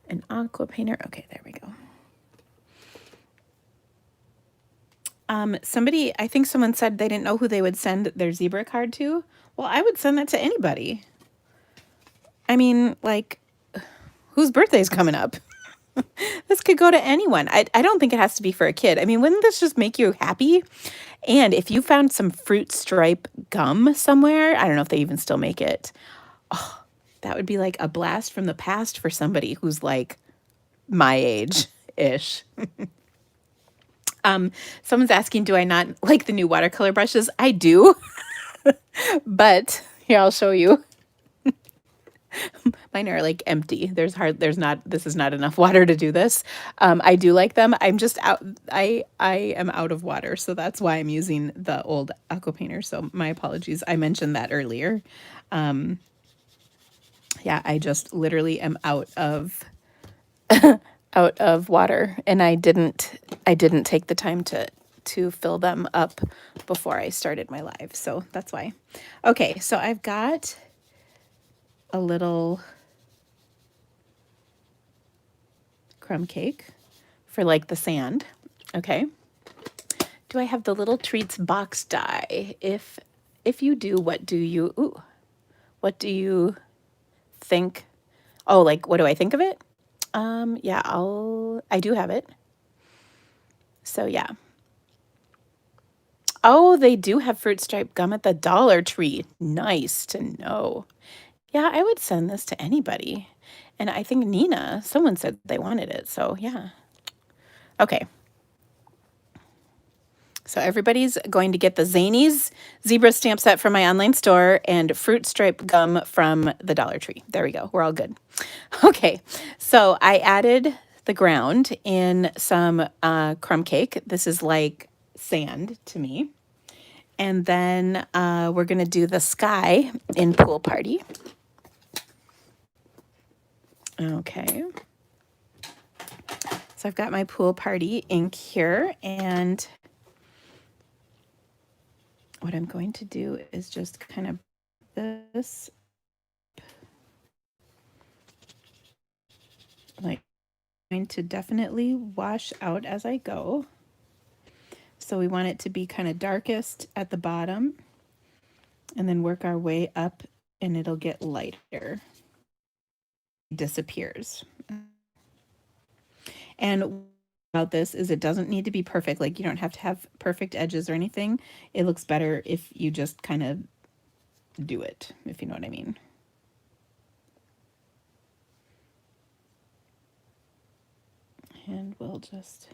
an aqua painter. Okay, there we go. Somebody, I think someone said they didn't know who they would send their zebra card to. Well, I would send that to anybody. I mean, like, whose birthday's coming up? This could go to anyone. I don't think it has to be for a kid. I mean, wouldn't this just make you happy? And if you found some fruit stripe gum somewhere, I don't know if they even still make it. Oh, that would be like a blast from the past for somebody who's like my age-ish. Someone's asking, do I not like the new watercolor brushes? I do. But here, I'll show you. Mine are like empty. This is not enough water to do this. I do like them. I'm just out. I am out of water. So that's why I'm using the old aqua painter. So my apologies. I mentioned that earlier. Yeah, I just literally am out of out of water, and I didn't take the time to fill them up before I started my live. So that's why. Okay, so I've got a little crumb cake for like the sand. Okay. Do I have the little treats box die? If you do, what do you think? Oh, like, what do I think of it? Yeah, I do have it. So yeah. Oh, they do have fruit stripe gum at the Dollar Tree. Nice to know. Yeah, I would send this to anybody. And I think Nina, someone said they wanted it. So yeah. Okay. So everybody's going to get the Zanies zebra stamp set from my online store and fruit stripe gum from the Dollar Tree. There we go. We're all good. Okay. So I added the ground in some crumb cake. This is like sand to me. And then we're going to do the sky in Pool Party. Okay. So I've got my Pool Party ink here, and what I'm going to do is just kind of this, like, going to definitely wash out as I go. So we want it to be kind of darkest at the bottom and then work our way up, and it'll get lighter. Disappears. And about this is it doesn't need to be perfect. Like, you don't have to have perfect edges or anything. It looks better if you just kind of do it, if you know what I mean. And we'll just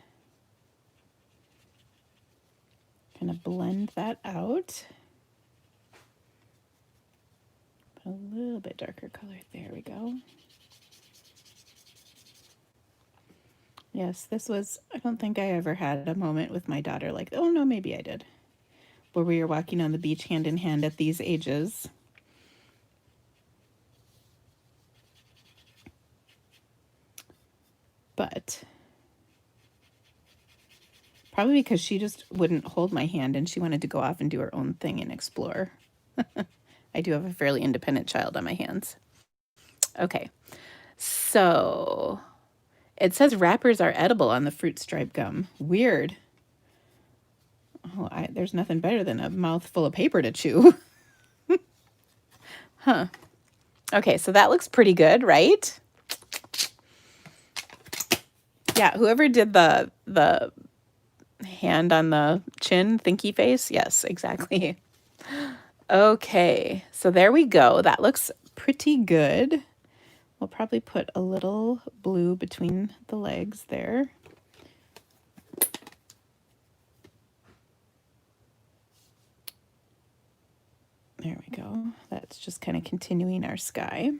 kind of blend that out. Put a little bit darker color. There we go. Yes, this was, I don't think I ever had a moment with my daughter like, oh no, maybe I did, where we were walking on the beach hand in hand at these ages. But probably because she just wouldn't hold my hand and she wanted to go off and do her own thing and explore. I do have a fairly independent child on my hands. Okay, so it says wrappers are edible on the fruit stripe gum. Weird. Oh, there's nothing better than a mouthful of paper to chew. Huh. Okay, so that looks pretty good, right? Yeah, whoever did the hand on the chin thinky face, yes, exactly. Okay, so there we go. That looks pretty good. We'll probably put a little blue between the legs there. There we go. That's just kind of continuing our sky.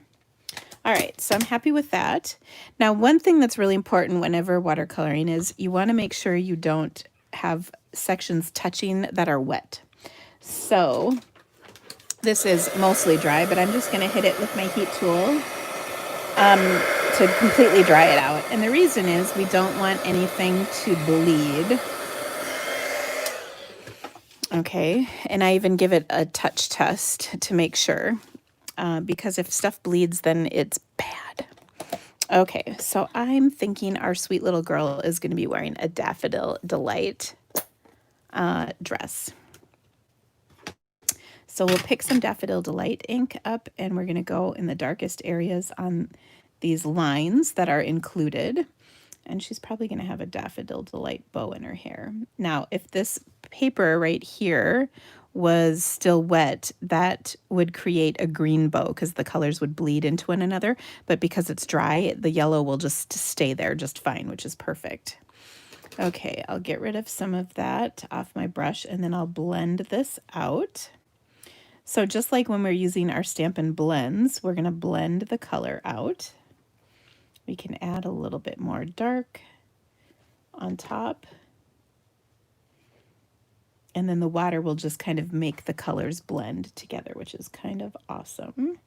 All right, so I'm happy with that. Now, one thing that's really important whenever watercoloring is you want to make sure you don't have sections touching that are wet. So this is mostly dry, but I'm just going to hit it with my heat tool to completely dry it out. And the reason is we don't want anything to bleed. Okay, and I even give it a touch test to make sure, because if stuff bleeds, then it's bad. Okay, so I'm thinking our sweet little girl is going to be wearing a Daffodil Delight dress. So we'll pick some Daffodil Delight ink up, and we're going to go in the darkest areas on these lines that are included. And she's probably going to have a Daffodil Delight bow in her hair. Now, if this paper right here was still wet, that would create a green bow because the colors would bleed into one another. But because it's dry, the yellow will just stay there just fine, which is perfect. Okay, I'll get rid of some of that off my brush, and then I'll blend this out. So just like when we're using our Stampin' blends, we're going to blend the color out. We can add a little bit more dark on top. And then the water will just kind of make the colors blend together, which is kind of awesome.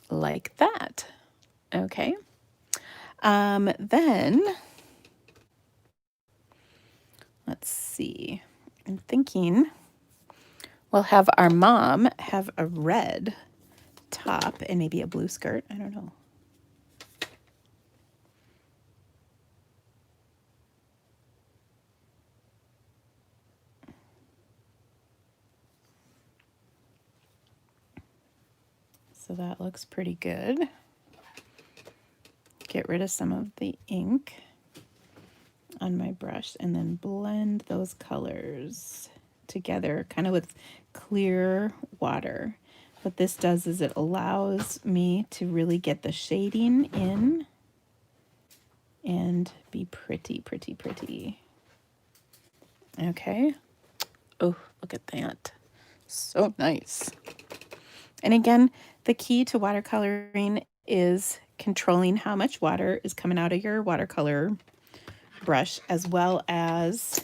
Like that. Okay. Then, let's see. I'm thinking we'll have our mom have a red top and maybe a blue skirt. I don't know. So that looks pretty good. Get rid of some of the ink on my brush and then blend those colors together kind of with clear water. What this does is it allows me to really get the shading in and be pretty, pretty, pretty. Okay. Oh, look at that. So nice. And again, the key to watercoloring is controlling how much water is coming out of your watercolor brush, as well as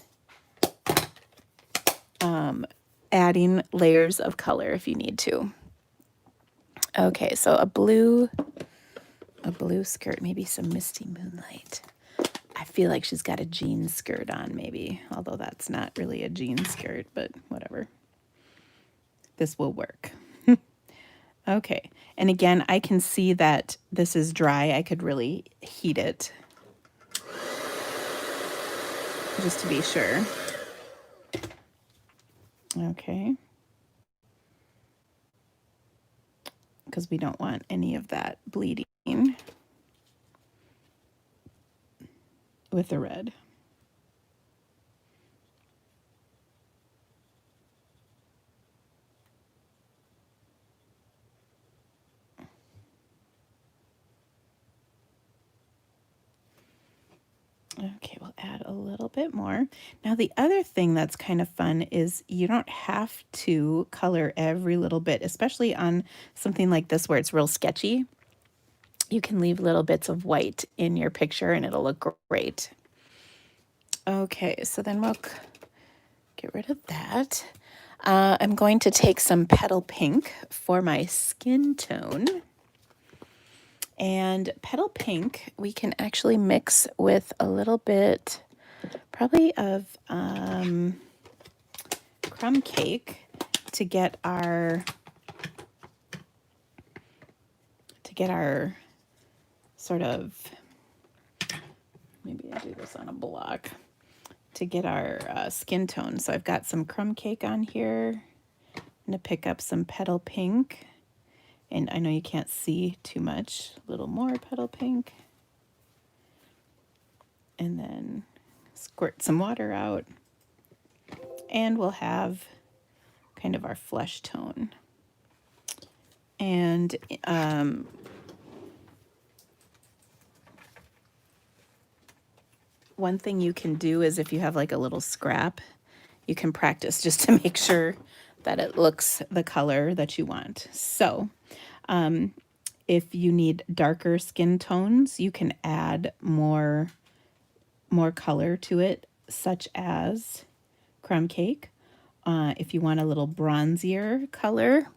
adding layers of color if you need to. Okay, so a blue skirt, maybe some misty moonlight. I feel like she's got a jean skirt on maybe, although that's not really a jean skirt, but whatever. This will work. Okay, and again, I can see that this is dry. I could really heat it just to be sure. Okay. Because we don't want any of that bleeding with the red. Okay, we'll add a little bit more. Now, the other thing that's kind of fun is you don't have to color every little bit, especially on something like this where it's real sketchy. You can leave little bits of white in your picture and it'll look great. Okay, so then we'll get rid of that. I'm going to take some petal pink for my skin tone. And petal pink, we can actually mix with a little bit, probably of crumb cake to get our sort of, maybe I do this on a block, to get our skin tone. So I've got some crumb cake on here. I'm gonna pick up some petal pink. And I know you can't see too much, a little more petal pink. And then squirt some water out. And we'll have kind of our flesh tone. And one thing you can do is if you have like a little scrap, you can practice just to make sure that it looks the color that you want. So if you need darker skin tones, you can add more color to it, such as crumb cake. If you want a little bronzier color,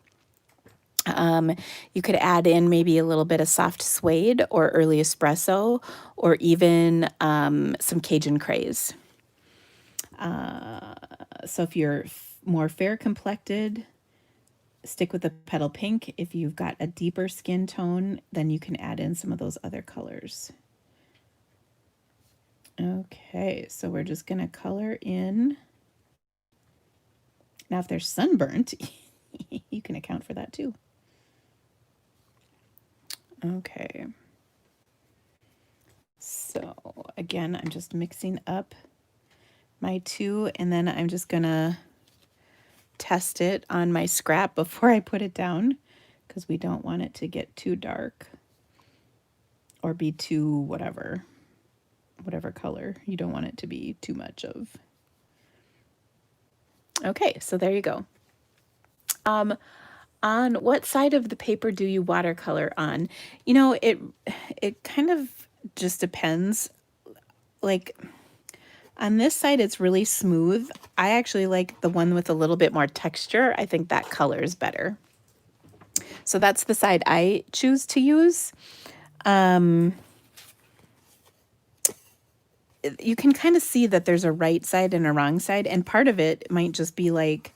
you could add in maybe a little bit of soft suede or early espresso, or even some Cajun craze. So if you're more fair complected, stick with the petal pink. If you've got a deeper skin tone, then you can add in some of those other colors. Okay, so we're just going to color in. Now, if they're sunburnt, you can account for that too. Okay. So again, I'm just mixing up my two, and then I'm just going to test it on my scrap before I put it down, because we don't want it to get too dark or be too whatever color. You don't want it to be too much of. Okay, so there you go. On what side of the paper do you watercolor on? You know, it kind of just depends. Like on this side, it's really smooth. I actually like the one with a little bit more texture. I think that color is better. So that's the side I choose to use. You can kind of see that there's a right side and a wrong side, and part of it might just be like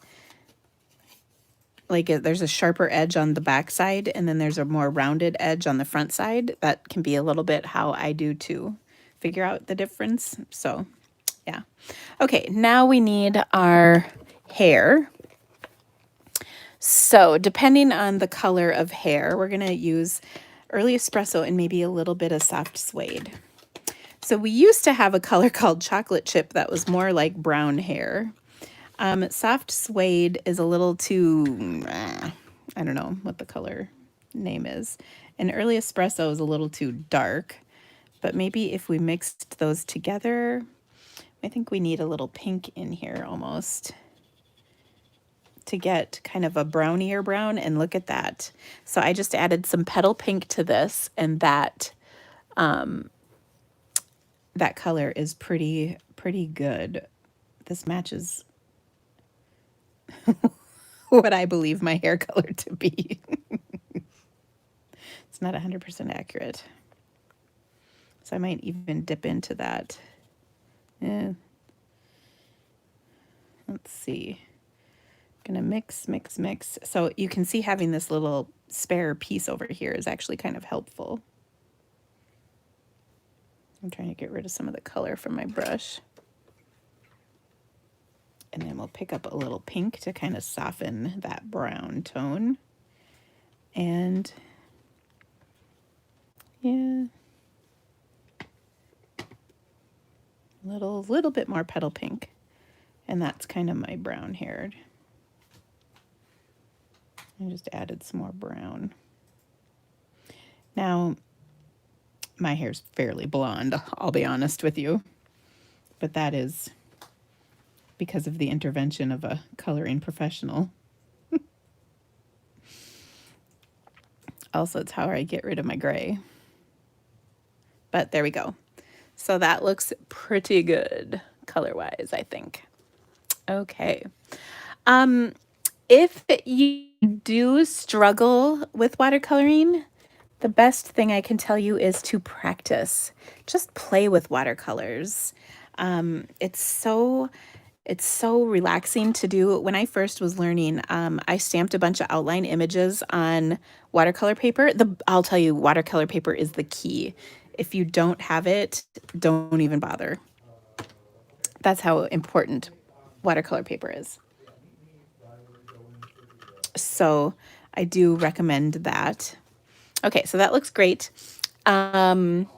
there's a sharper edge on the back side, and then there's a more rounded edge on the front side. That can be a little bit how I do to figure out the difference. So yeah. Okay, now we need our hair. So depending on the color of hair, we're going to use early espresso and maybe a little bit of soft suede. So we used to have a color called chocolate chip that was more like brown hair. Soft suede is a little too, I don't know what the color name is. And early espresso is a little too dark, but maybe if we mixed those together, I think we need a little pink in here almost to get kind of a brownier brown. And look at that. So I just added some petal pink to this, and that that color is pretty good. This matches what I believe my hair color to be. It's not 100% accurate. So I might even dip into that. Yeah. Let's see. Gonna mix. So you can see having this little spare piece over here is actually kind of helpful. I'm trying to get rid of some of the color from my brush. And then we'll pick up a little pink to kind of soften that brown tone. And yeah, little bit more petal pink. And that's kind of my brown haired. I just added some more brown. Now, my hair's fairly blonde, I'll be honest with you. But that is because of the intervention of a coloring professional. Also, it's how I get rid of my gray. But there we go. So that looks pretty good color-wise, I think. Okay. If you do struggle with watercoloring, the best thing I can tell you is to practice. Just play with watercolors. It's so relaxing to do. When I first was learning, I stamped a bunch of outline images on watercolor paper. I'll tell you, watercolor paper is the key. If you don't have it, don't even bother. That's how important watercolor paper is. So I do recommend that. Okay, so that looks great. And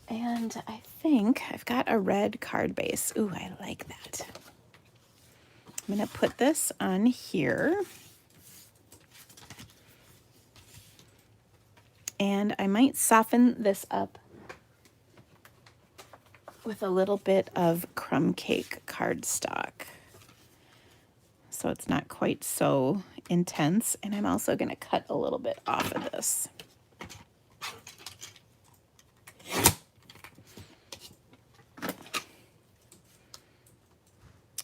I think I've got a red card base. Ooh, I like that. I'm going to put this on here. And I might soften this up with a little bit of crumb cake cardstock, so it's not quite so intense. And I'm also going to cut a little bit off of this.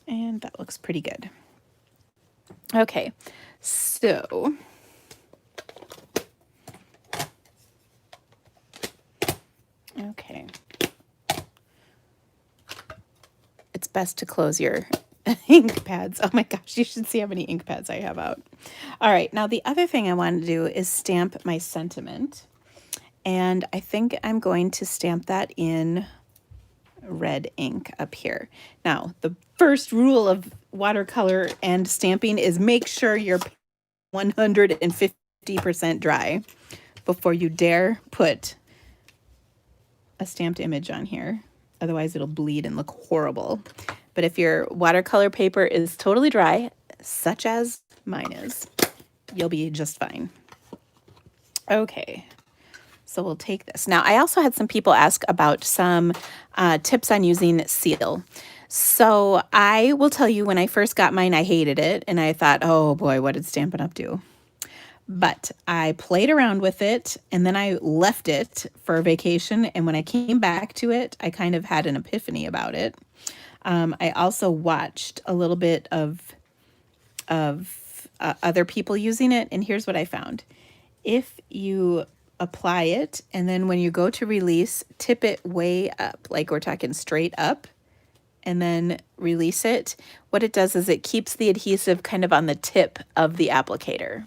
And that looks pretty good. Okay, so okay. It's best to close your ink pads. Oh my gosh, you should see how many ink pads I have out. All right, now the other thing I want to do is stamp my sentiment. And I think I'm going to stamp that in red ink up here. Now, the first rule of watercolor and stamping is make sure you're 150% dry before you dare put a stamped image on here. Otherwise, it'll bleed and look horrible. But if your watercolor paper is totally dry, such as mine is, you'll be just fine. Okay. So we'll take this. Now, I also had some people ask about some tips on using seal. So I will tell you, when I first got mine, I hated it. And I thought, oh boy, what did Stampin' Up! Do? But I played around with it, and then I left it for vacation. And when I came back to it, I kind of had an epiphany about it. I also watched a little bit of other people using it. And here's what I found. If you apply it, and then when you go to release, tip it way up, like we're talking straight up, and then release it. What it does is it keeps the adhesive kind of on the tip of the applicator.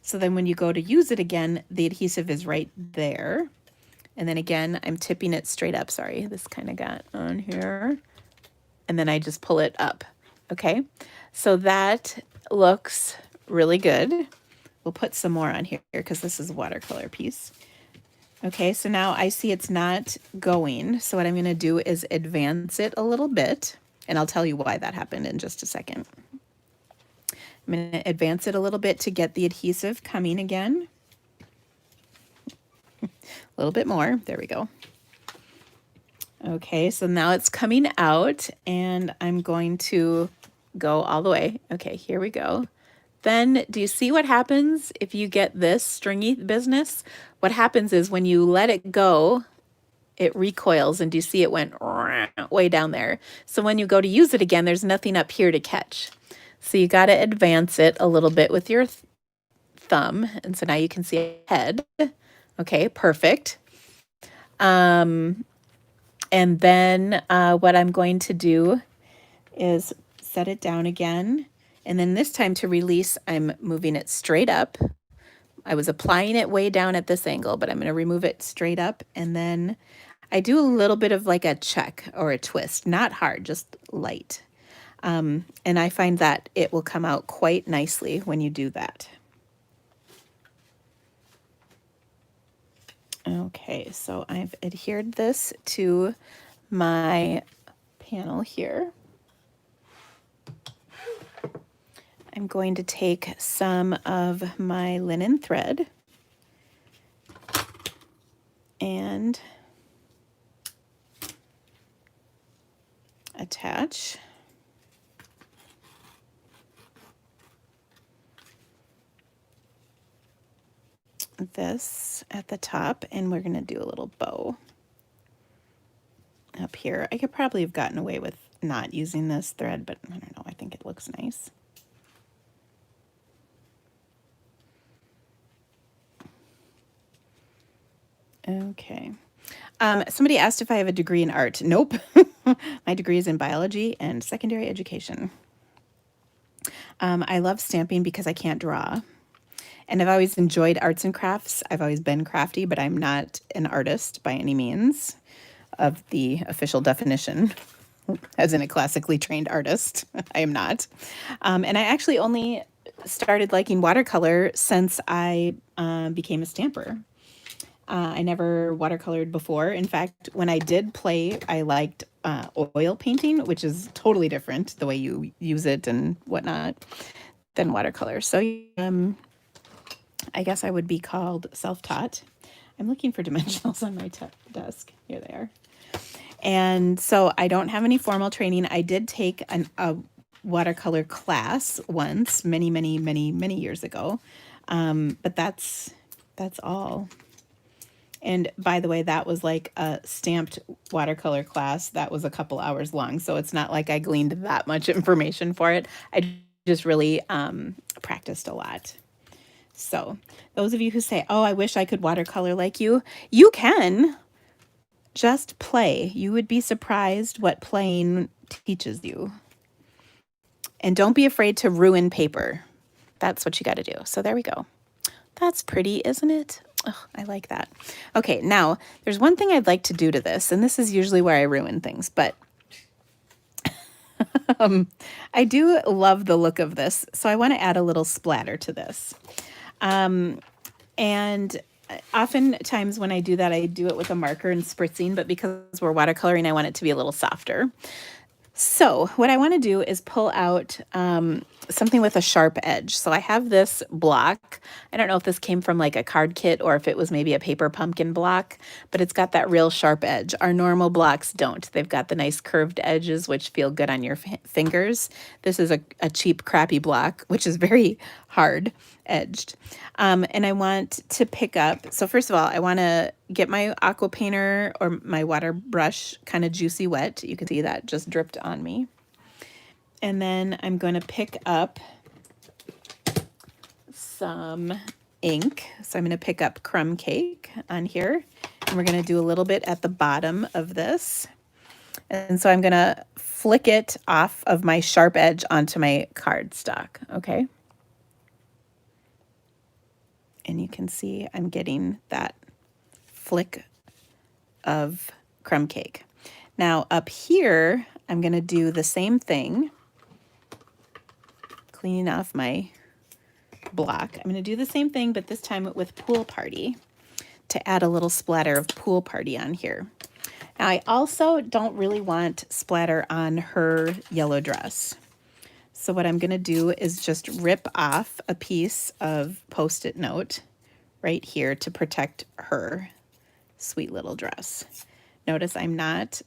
So then when you go to use it again, the adhesive is right there. And then again, I'm tipping it straight up. Sorry, this kind of got on here. And then I just pull it up. Okay, so that looks really good. We'll put some more on here because this is a watercolor piece. Okay, so now I see it's not going. So what I'm going to do is advance it a little bit, and I'll tell you why that happened in just a second. I'm going to advance it a little bit to get the adhesive coming again. A little bit more. There we go. Okay, so now it's coming out, and I'm going to go all the way. Okay, here we go. Then do you see what happens if you get this stringy business? What happens is when you let it go, it recoils, and do you see it went way down there? So when you go to use it again, there's nothing up here to catch. So you got to advance it a little bit with your thumb. And so now you can see a head. Okay, perfect. And then what I'm going to do is set it down again. And then this time to release, I'm moving it straight up. I was applying it way down at this angle, but I'm going to remove it straight up. And then I do a little bit of like a check or a twist, not hard, just light. And I find that it will come out quite nicely when you do that. Okay, so I've adhered this to my panel here. I'm going to take some of my linen thread and attach this at the top, and we're going to do a little bow up here. I could probably have gotten away with not using this thread, but I don't know, I think it looks nice. Okay. Somebody asked if I have a degree in art. Nope. My degree is in biology and secondary education. I love stamping because I can't draw. And I've always enjoyed arts and crafts. I've always been crafty, but I'm not an artist by any means of the official definition, as in a classically trained artist. I am not. And I actually only started liking watercolor since I became a stamper. I never watercolored before. In fact, when I did play, I liked oil painting, which is totally different, the way you use it and whatnot, than watercolor. So I guess I would be called self-taught. I'm looking for dimensionals on my desk. Here they are. And so I don't have any formal training. I did take a watercolor class once, many years ago. But that's all. And by the way, that was like a stamped watercolor class that was a couple hours long. So it's not like I gleaned that much information for it. I just really practiced a lot. So those of you who say, oh, I wish I could watercolor like you, you can. Just play. You would be surprised what playing teaches you. And don't be afraid to ruin paper. That's what you got to do. So there we go. That's pretty, isn't it? Oh, I like that. Okay, now there's one thing I'd like to do to this, and this is usually where I ruin things, but I do love the look of this, so I want to add a little splatter to this. And oftentimes when I do that, I do it with a marker and spritzing, but because we're watercoloring, I want it to be a little softer. So what I want to do is pull out something with a sharp edge. So I have this block. I don't know if this came from like a card kit or if it was maybe a paper pumpkin block, but it's got that real sharp edge. Our normal blocks don't. They've got the nice curved edges, which feel good on your fingers. This is a cheap, crappy block, which is very hard edged. And I want to pick up, so first of all, I want to get my aqua painter or my water brush kind of juicy wet. You can see that just dripped on me. And then I'm going to pick up some ink. So I'm going to pick up crumb cake on here. And we're going to do a little bit at the bottom of this. And so I'm going to flick it off of my sharp edge onto my cardstock. Okay. And you can see I'm getting that flick of crumb cake. Now up here, I'm going to do the same thing, cleaning off my block. I'm going to do the same thing, but this time with Pool Party. to add a little splatter of Pool Party on here. Now I also don't really want splatter on her yellow dress. So what I'm gonna do is just rip off a piece of Post-it note right here to protect her sweet little dress. Notice I'm not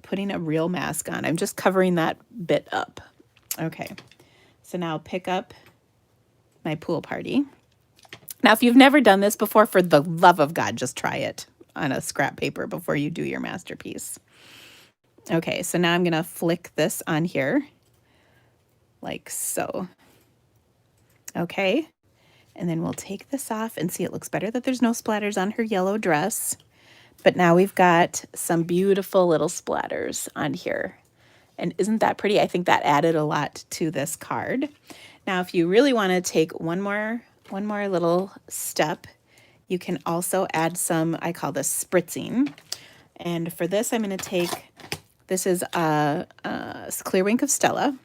putting a real mask on. I'm just covering that bit up. Okay, so now pick up my Pool Party. Now, if you've never done this before, for the love of God, just try it on a scrap paper before you do your masterpiece. Okay, so now I'm gonna flick this on here like so. Okay, and then we'll take this off and see, it looks better that there's no splatters on her yellow dress. But now we've got some beautiful little splatters on here. And isn't that pretty? I think that added a lot to this card. Now, if you really want to take one more little step, you can also add some, I call this spritzing. And for this, I'm going to take, this is a clear wink of Stella,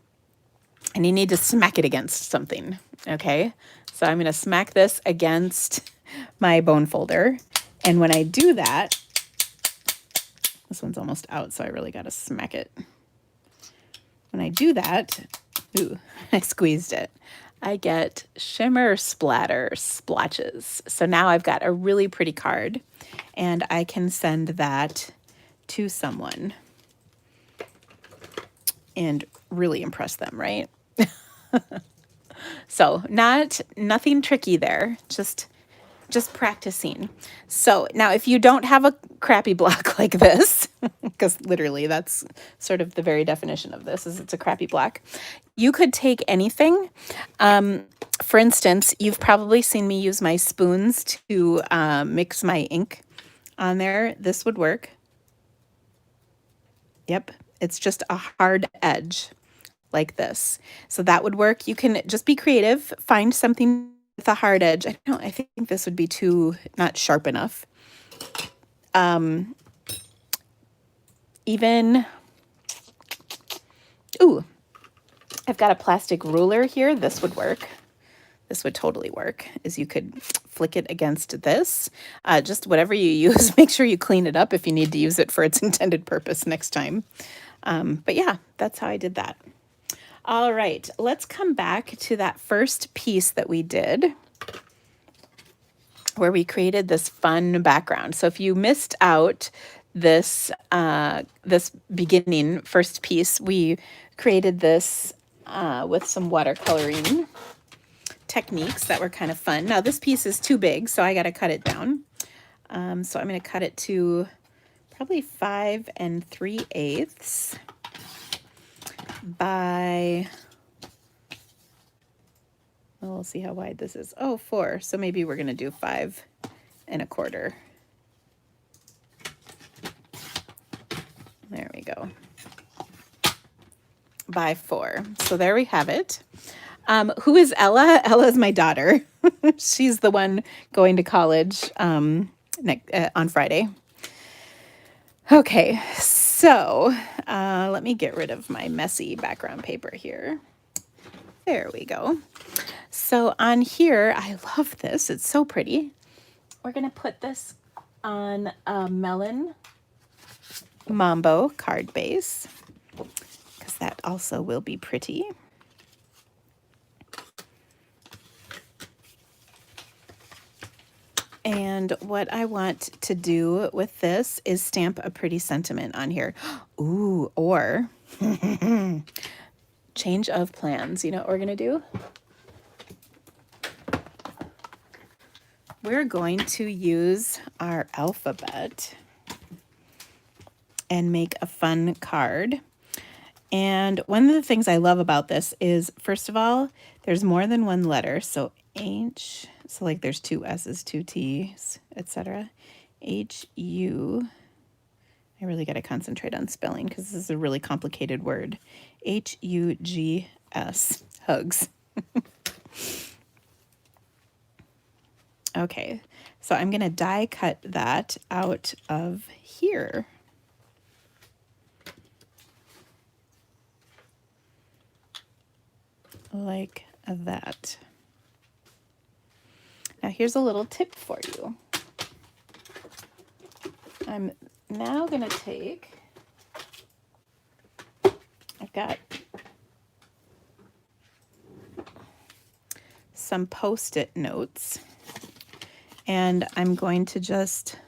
and you need to smack it against something, okay? So I'm going to smack this against my bone folder. And when I do that, this one's almost out, so I really got to smack it. When I do that, ooh, I squeezed it. I get shimmer splatter splotches. So now I've got a really pretty card, and I can send that to someone and really impress them, right? So nothing tricky there, just practicing. So now if you don't have a crappy block like this, because literally that's sort of the very definition of this, is it's a crappy block, you could take anything. For instance, you've probably seen me use my spoons to mix my ink on there. This would work. Yep, it's just a hard edge like this. So that would work. You can just be creative, find something with a hard edge. I think this would be not sharp enough. Even, ooh, I've got a plastic ruler here. This would work. This would totally work, is you could flick it against this. Just whatever you use, make sure you clean it up if you need to use it for its intended purpose next time. But yeah, that's how I did that. All right, let's come back to that first piece that we did where we created this fun background. So if you missed out this beginning first piece, we created this with some watercoloring techniques that were kind of fun. Now this piece is too big, so I got to cut it down. So I'm going to cut it to probably 5 3/8 by, well, we'll see how wide this is. Oh, 4. So maybe we're going to do 5 1/4. There we go. By 4. So there we have it. Who is Ella? Ella is my daughter. She's the one going to college on Friday. Okay, so let me get rid of my messy background paper here. There we go. So on here, I love this. It's so pretty. We're going to put this on a melon Mambo card base, because that also will be pretty. And what I want to do with this is stamp a pretty sentiment on here. Ooh, or change of plans. You know what we're going to do? We're going to use our alphabet and make a fun card. And one of the things I love about this is, first of all, there's more than one letter. So H, so like there's 2 S's, 2 T's, etc. H-U, I really got to concentrate on spelling because this is a really complicated word. H-U-G-S, hugs. Okay, so I'm going to die cut that out of here. Like that. Now here's a little tip for you. I'm now going to take, I've got some Post-it notes, and I'm going to just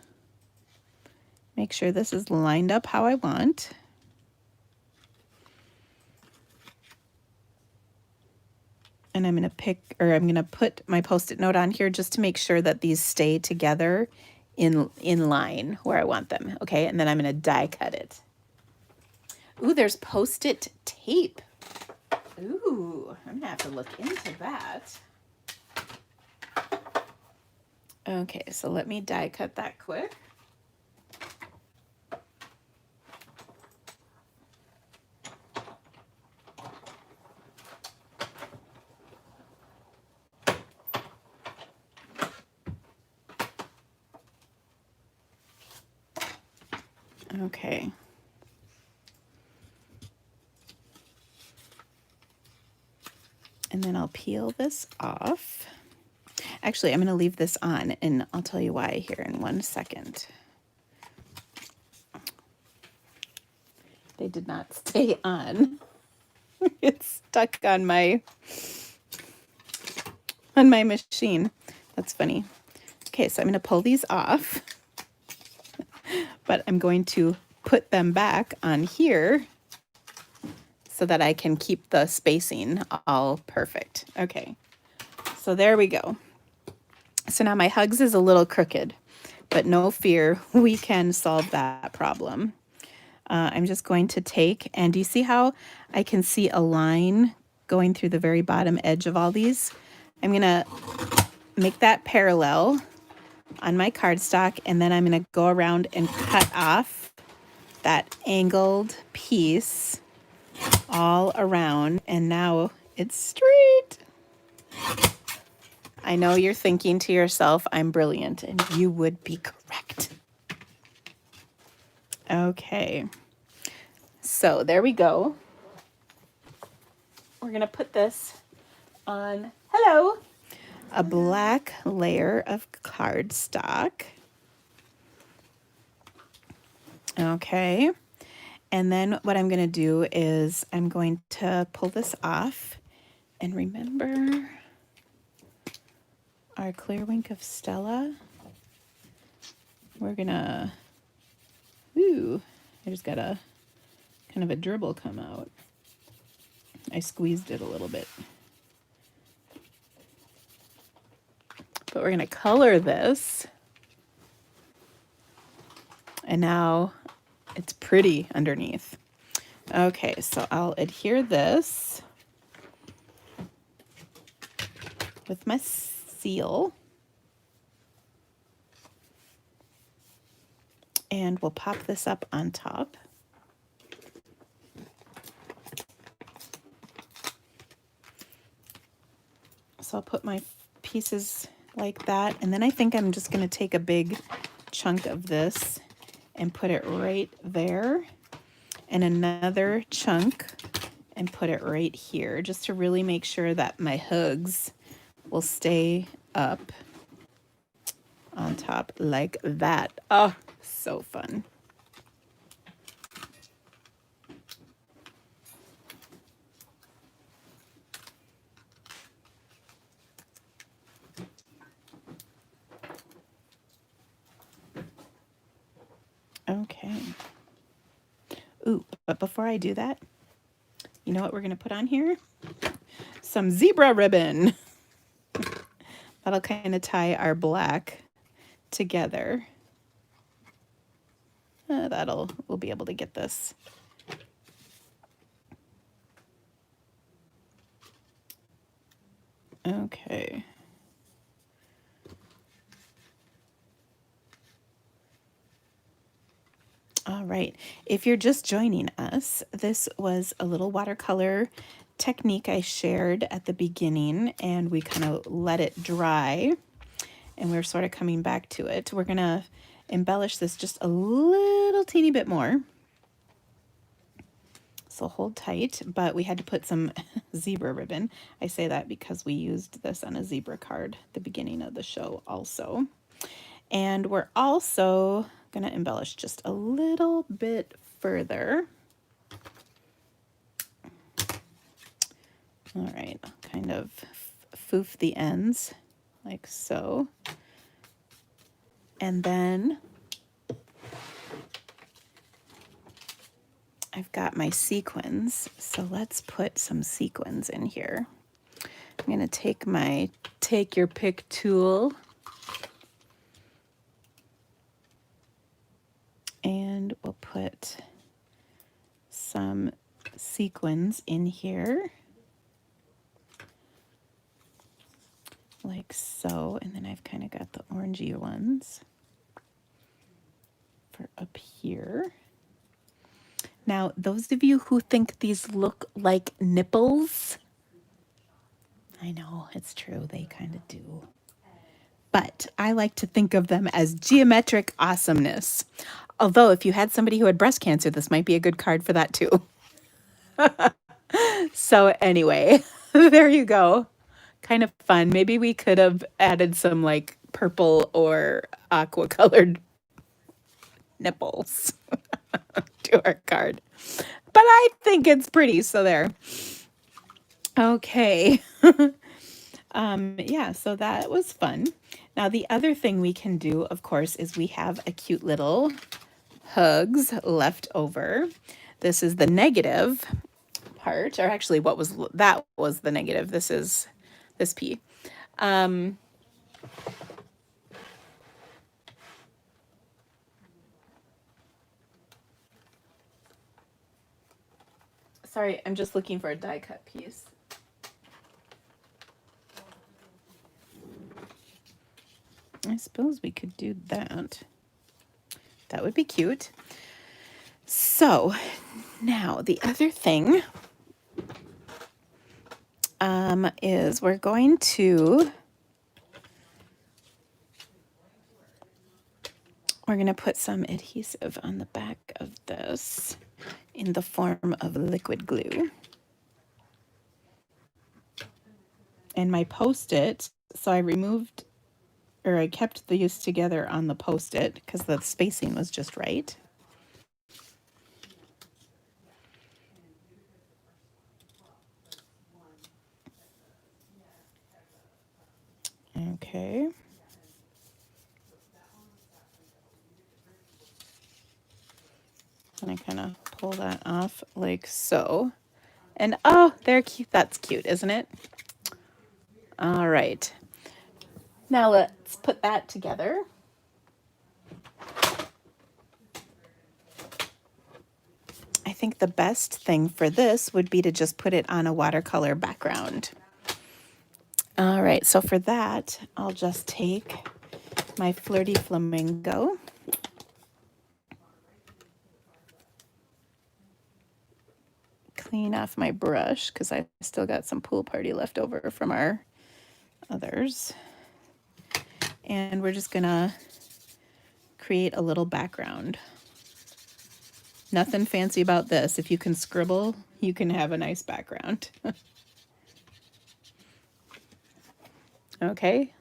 make sure this is lined up how I want. And I'm going to put my Post-it note on here just to make sure that these stay together in line where I want them. Okay, and then I'm going to die cut it. Ooh, there's Post-it tape. Ooh, I'm going to have to look into that. Okay, so let me die cut that quick. Okay. And then I'll peel this off. Actually, I'm going to leave this on, and I'll tell you why here in 1 second. They did not stay on. It's stuck on my machine. That's funny. Okay, so I'm going to pull these off, but I'm going to put them back on here so that I can keep the spacing all perfect. Okay, so there we go. So now my Hugs is a little crooked, but no fear, we can solve that problem. I'm just going to take, and do you see how I can see a line going through the very bottom edge of all these? I'm going to make that parallel on my cardstock, and then I'm going to go around and cut off that angled piece all around, and now it's straight. I know you're thinking to yourself, I'm brilliant, and you would be correct. Okay, so there we go. We're gonna put this on, hello, a black layer of cardstock. Okay, and then what I'm gonna do is I'm going to pull this off, and remember our clear wink of Stella. We're gonna, ooh, I just got a kind of a dribble come out. I squeezed it a little bit. But we're gonna color this. And now it's pretty underneath. Okay, so I'll adhere this with my seal. And we'll pop this up on top. So I'll put my pieces like that. And then I think I'm just going to take a big chunk of this and put it right there. And another chunk and put it right here, just to really make sure that my Hugs will stay up on top like that. Oh, so fun. Okay. Ooh, but before I do that, you know what we're going to put on here? Some zebra ribbon. That'll kind of tie our black together. We'll be able to get this. Okay. All right, if you're just joining us, this was a little watercolor technique I shared at the beginning, and we kind of let it dry, and we're sort of coming back to it. We're gonna embellish this just a little teeny bit more. So hold tight, but we had to put some zebra ribbon. I say that because we used this on a zebra card at the beginning of the show also. And we're also going to embellish just a little bit further. All right, kind of foof the ends like so. And then I've got my sequins, so let's put some sequins in here. I'm going to take my take your pick tool and we'll put some sequins in here like so, and then I've kind of got the orangey ones for up here. Now, those of you who think these look like nipples, I know, it's true, they kind of do. But I like to think of them as geometric awesomeness. Although, if you had somebody who had breast cancer, this might be a good card for that too. So anyway, there you go. Kind of fun. Maybe we could have added some like purple or aqua colored nipples to our card. But I think it's pretty, so there. Okay. Yeah, so that was fun. Now the other thing we can do, of course, is we have a cute little hugs left over. This is the negative part, or actually that was the negative. This is this P. Sorry, I'm just looking for a die cut piece. I suppose we could do that. That would be cute. So now the other thing is we're going to put some adhesive on the back of this in the form of liquid glue. And my Post-it, so I kept these together on the Post-it because the spacing was just right. Okay. And I kind of pull that off like so. And oh, they're cute. That's cute, isn't it? All right. Now let's put that together. I think the best thing for this would be to just put it on a watercolor background. All right, so for that, I'll just take my Flirty Flamingo. Clean off my brush because I still got some pool party left over from our others. And we're just gonna create a little background. Nothing fancy about this. If you can scribble, you can have a nice background. Okay.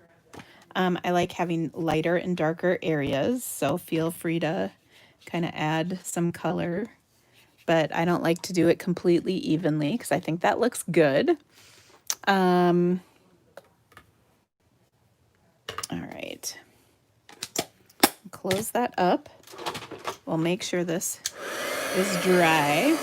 I like having lighter and darker areas, so feel free to kind of add some color, but I don't like to do it completely evenly because I think that looks good. All right. Close that up. We'll make sure this is dry.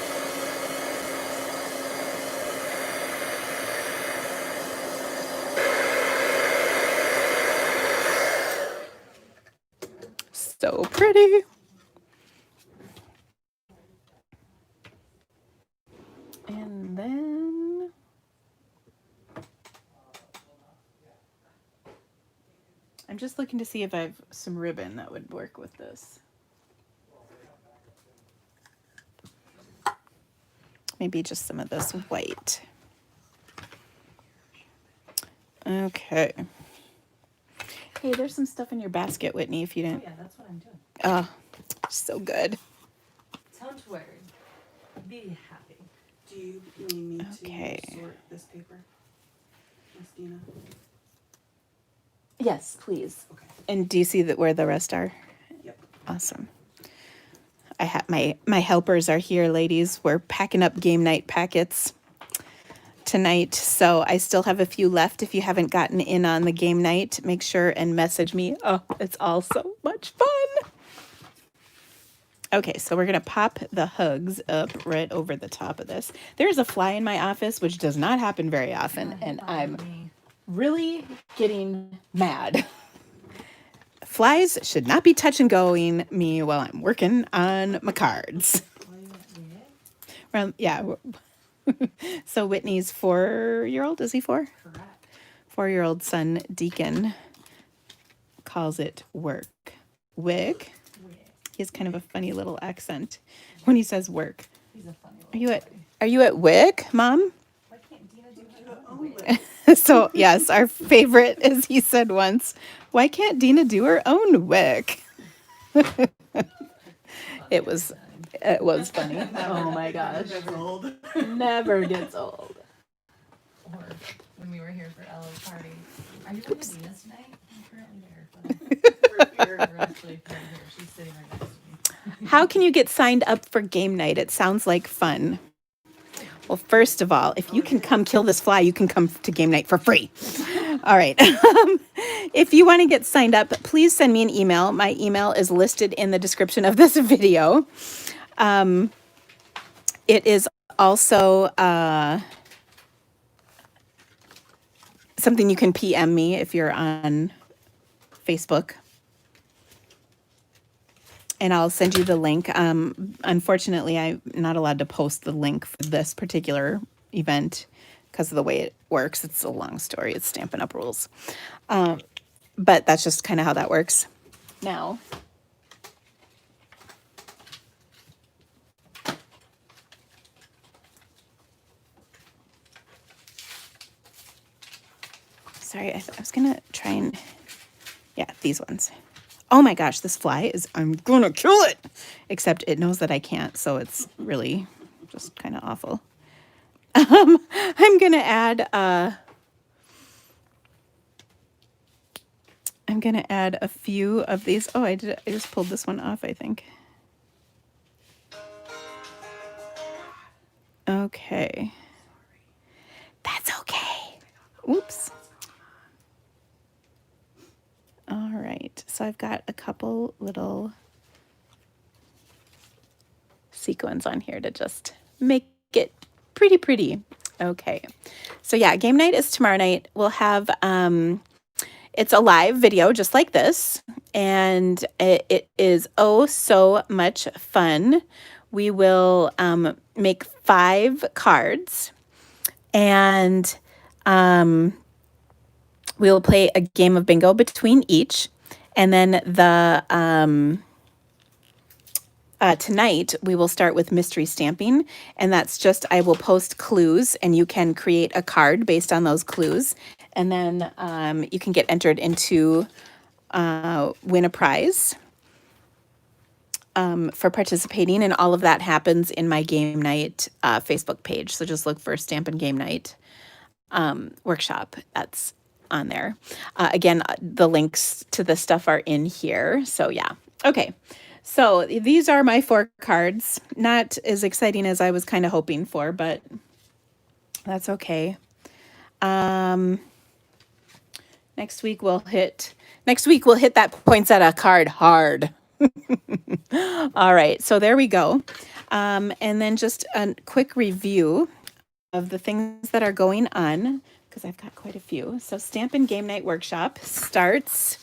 So pretty. And then I'm just looking to see if I have some ribbon that would work with this. Maybe just some of this white. Okay. Hey, there's some stuff in your basket, Whitney, if you didn't. Oh, yeah, that's what I'm doing. Oh, so good. Don't worry. Be happy. Do you need me Okay. to sort this paper, Miss Dina? Yes, please. Okay. And do you see that where the rest are? Yep. Awesome. I have my helpers are here, ladies. We're packing up game night packets tonight, so I still have a few left. If you haven't gotten in on the game night, make sure and message me. Oh, it's all so much fun. Okay, so we're gonna pop the hugs up right over the top of this. There's a fly in my office, which does not happen very often, and I'm really getting mad. Flies should not be touch and going me while I'm working on my cards. Yeah. So Whitney's 4-year-old, is he 4? Correct. 4-year-old son, Deacon, calls it work. Wick. He has kind of a funny little accent when he says work. He's a funny little Are you at Wick, Mom? Why can't Dina do her own wick? So yes, our favorite, as he said once, why can't Dina do her own wick? It was funny. Oh my gosh. Never gets old. Or when we were here for Ella's party. Are you going to Dina's tonight? I'm currently there. But we're actually right here. She's sitting right next to me. How can you get signed up for game night? It sounds like fun. Well, first of all, if you can come kill this fly, you can come to game night for free. All right. If you want to get signed up, please send me an email. My email is listed in the description of this video. It is also something you can PM me if you're on Facebook. And I'll send you the link. Unfortunately, I'm not allowed to post the link for this particular event because of the way it works. It's a long story. It's Stampin' Up! Rules. But that's just kind of how that works. Now, sorry, I was going to try and, yeah, these ones. Oh my gosh, this fly is, I'm going to kill it. Except it knows that I can't, so it's really just kind of awful. I'm going to add a few of these. Oh, I just pulled this one off, I think. Okay. That's okay. Oops. All right, so I've got a couple little sequins on here to just make it pretty. Okay, so yeah, game night is tomorrow night. We'll have, it's a live video just like this, and it is oh so much fun. We will make 5 cards, and we'll play a game of bingo between each, and then the tonight we will start with mystery stamping, and that's just I will post clues, and you can create a card based on those clues, and then you can get entered into win a prize for participating, and all of that happens in my game night Facebook page. So just look for Stampin' Game Night workshop. That's on there. Again, the links to the stuff are in here. So yeah. Okay. So these are my 4 cards. Not as exciting as I was kind of hoping for, but that's okay. Next week we'll hit that poinsettia card hard. All right. So there we go. And then just a quick review of the things that are going on, because I've got quite a few. So Stampin' Game Night Workshop starts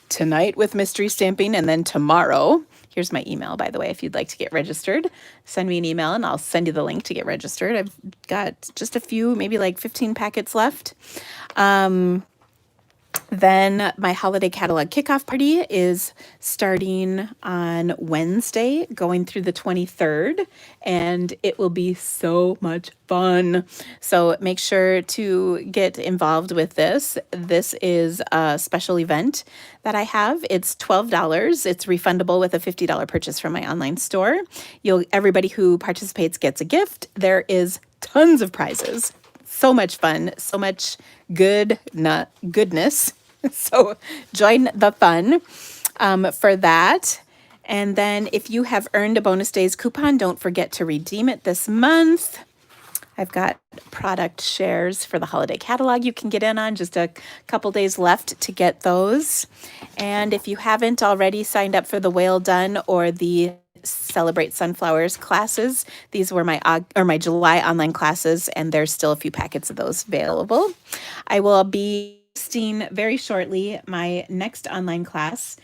tonight with mystery stamping, and then tomorrow. Here's my email, by the way, if you'd like to get registered. Send me an email and I'll send you the link to get registered. I've got just a few, maybe like 15 packets left. Then my holiday catalog kickoff party is starting on Wednesday, going through the 23rd, and it will be so much fun. So make sure to get involved with this. This is a special event that I have. It's $12. It's refundable with a $50 purchase from my online store. Everybody who participates gets a gift. There is tons of prizes. So much fun, so much goodness. So join the fun for that. And then if you have earned a bonus days coupon, don't forget to redeem it this month. I've got product shares for the holiday catalog you can get in on, just a couple days left to get those. And if you haven't already signed up for the Whale Done or the Celebrate Sunflowers classes, these were my July online classes, and there's still a few packets of those available. I will be posting very shortly my next online class,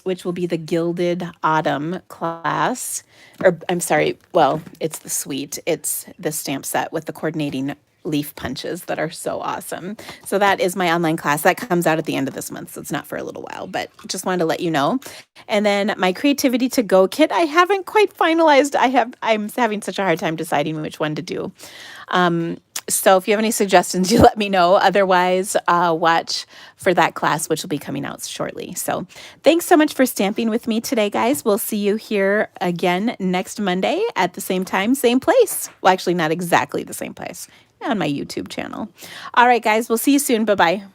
which will be the Gilded Autumn class. Or I'm sorry, well, it's the suite. It's the stamp set with the coordinating leaf punches that are so awesome. So that is my online class. That comes out at the end of this month, so it's not for a little while, but just wanted to let you know. And then my Creativity to Go kit, I haven't quite finalized. I'm having such a hard time deciding which one to do. So if you have any suggestions, you let me know. Otherwise, watch for that class, which will be coming out shortly. So thanks so much for stamping with me today, guys. We'll see you here again next Monday at the same time, same place. Well, actually, not exactly the same place, on my YouTube channel. All right, guys, we'll see you soon. Bye-bye.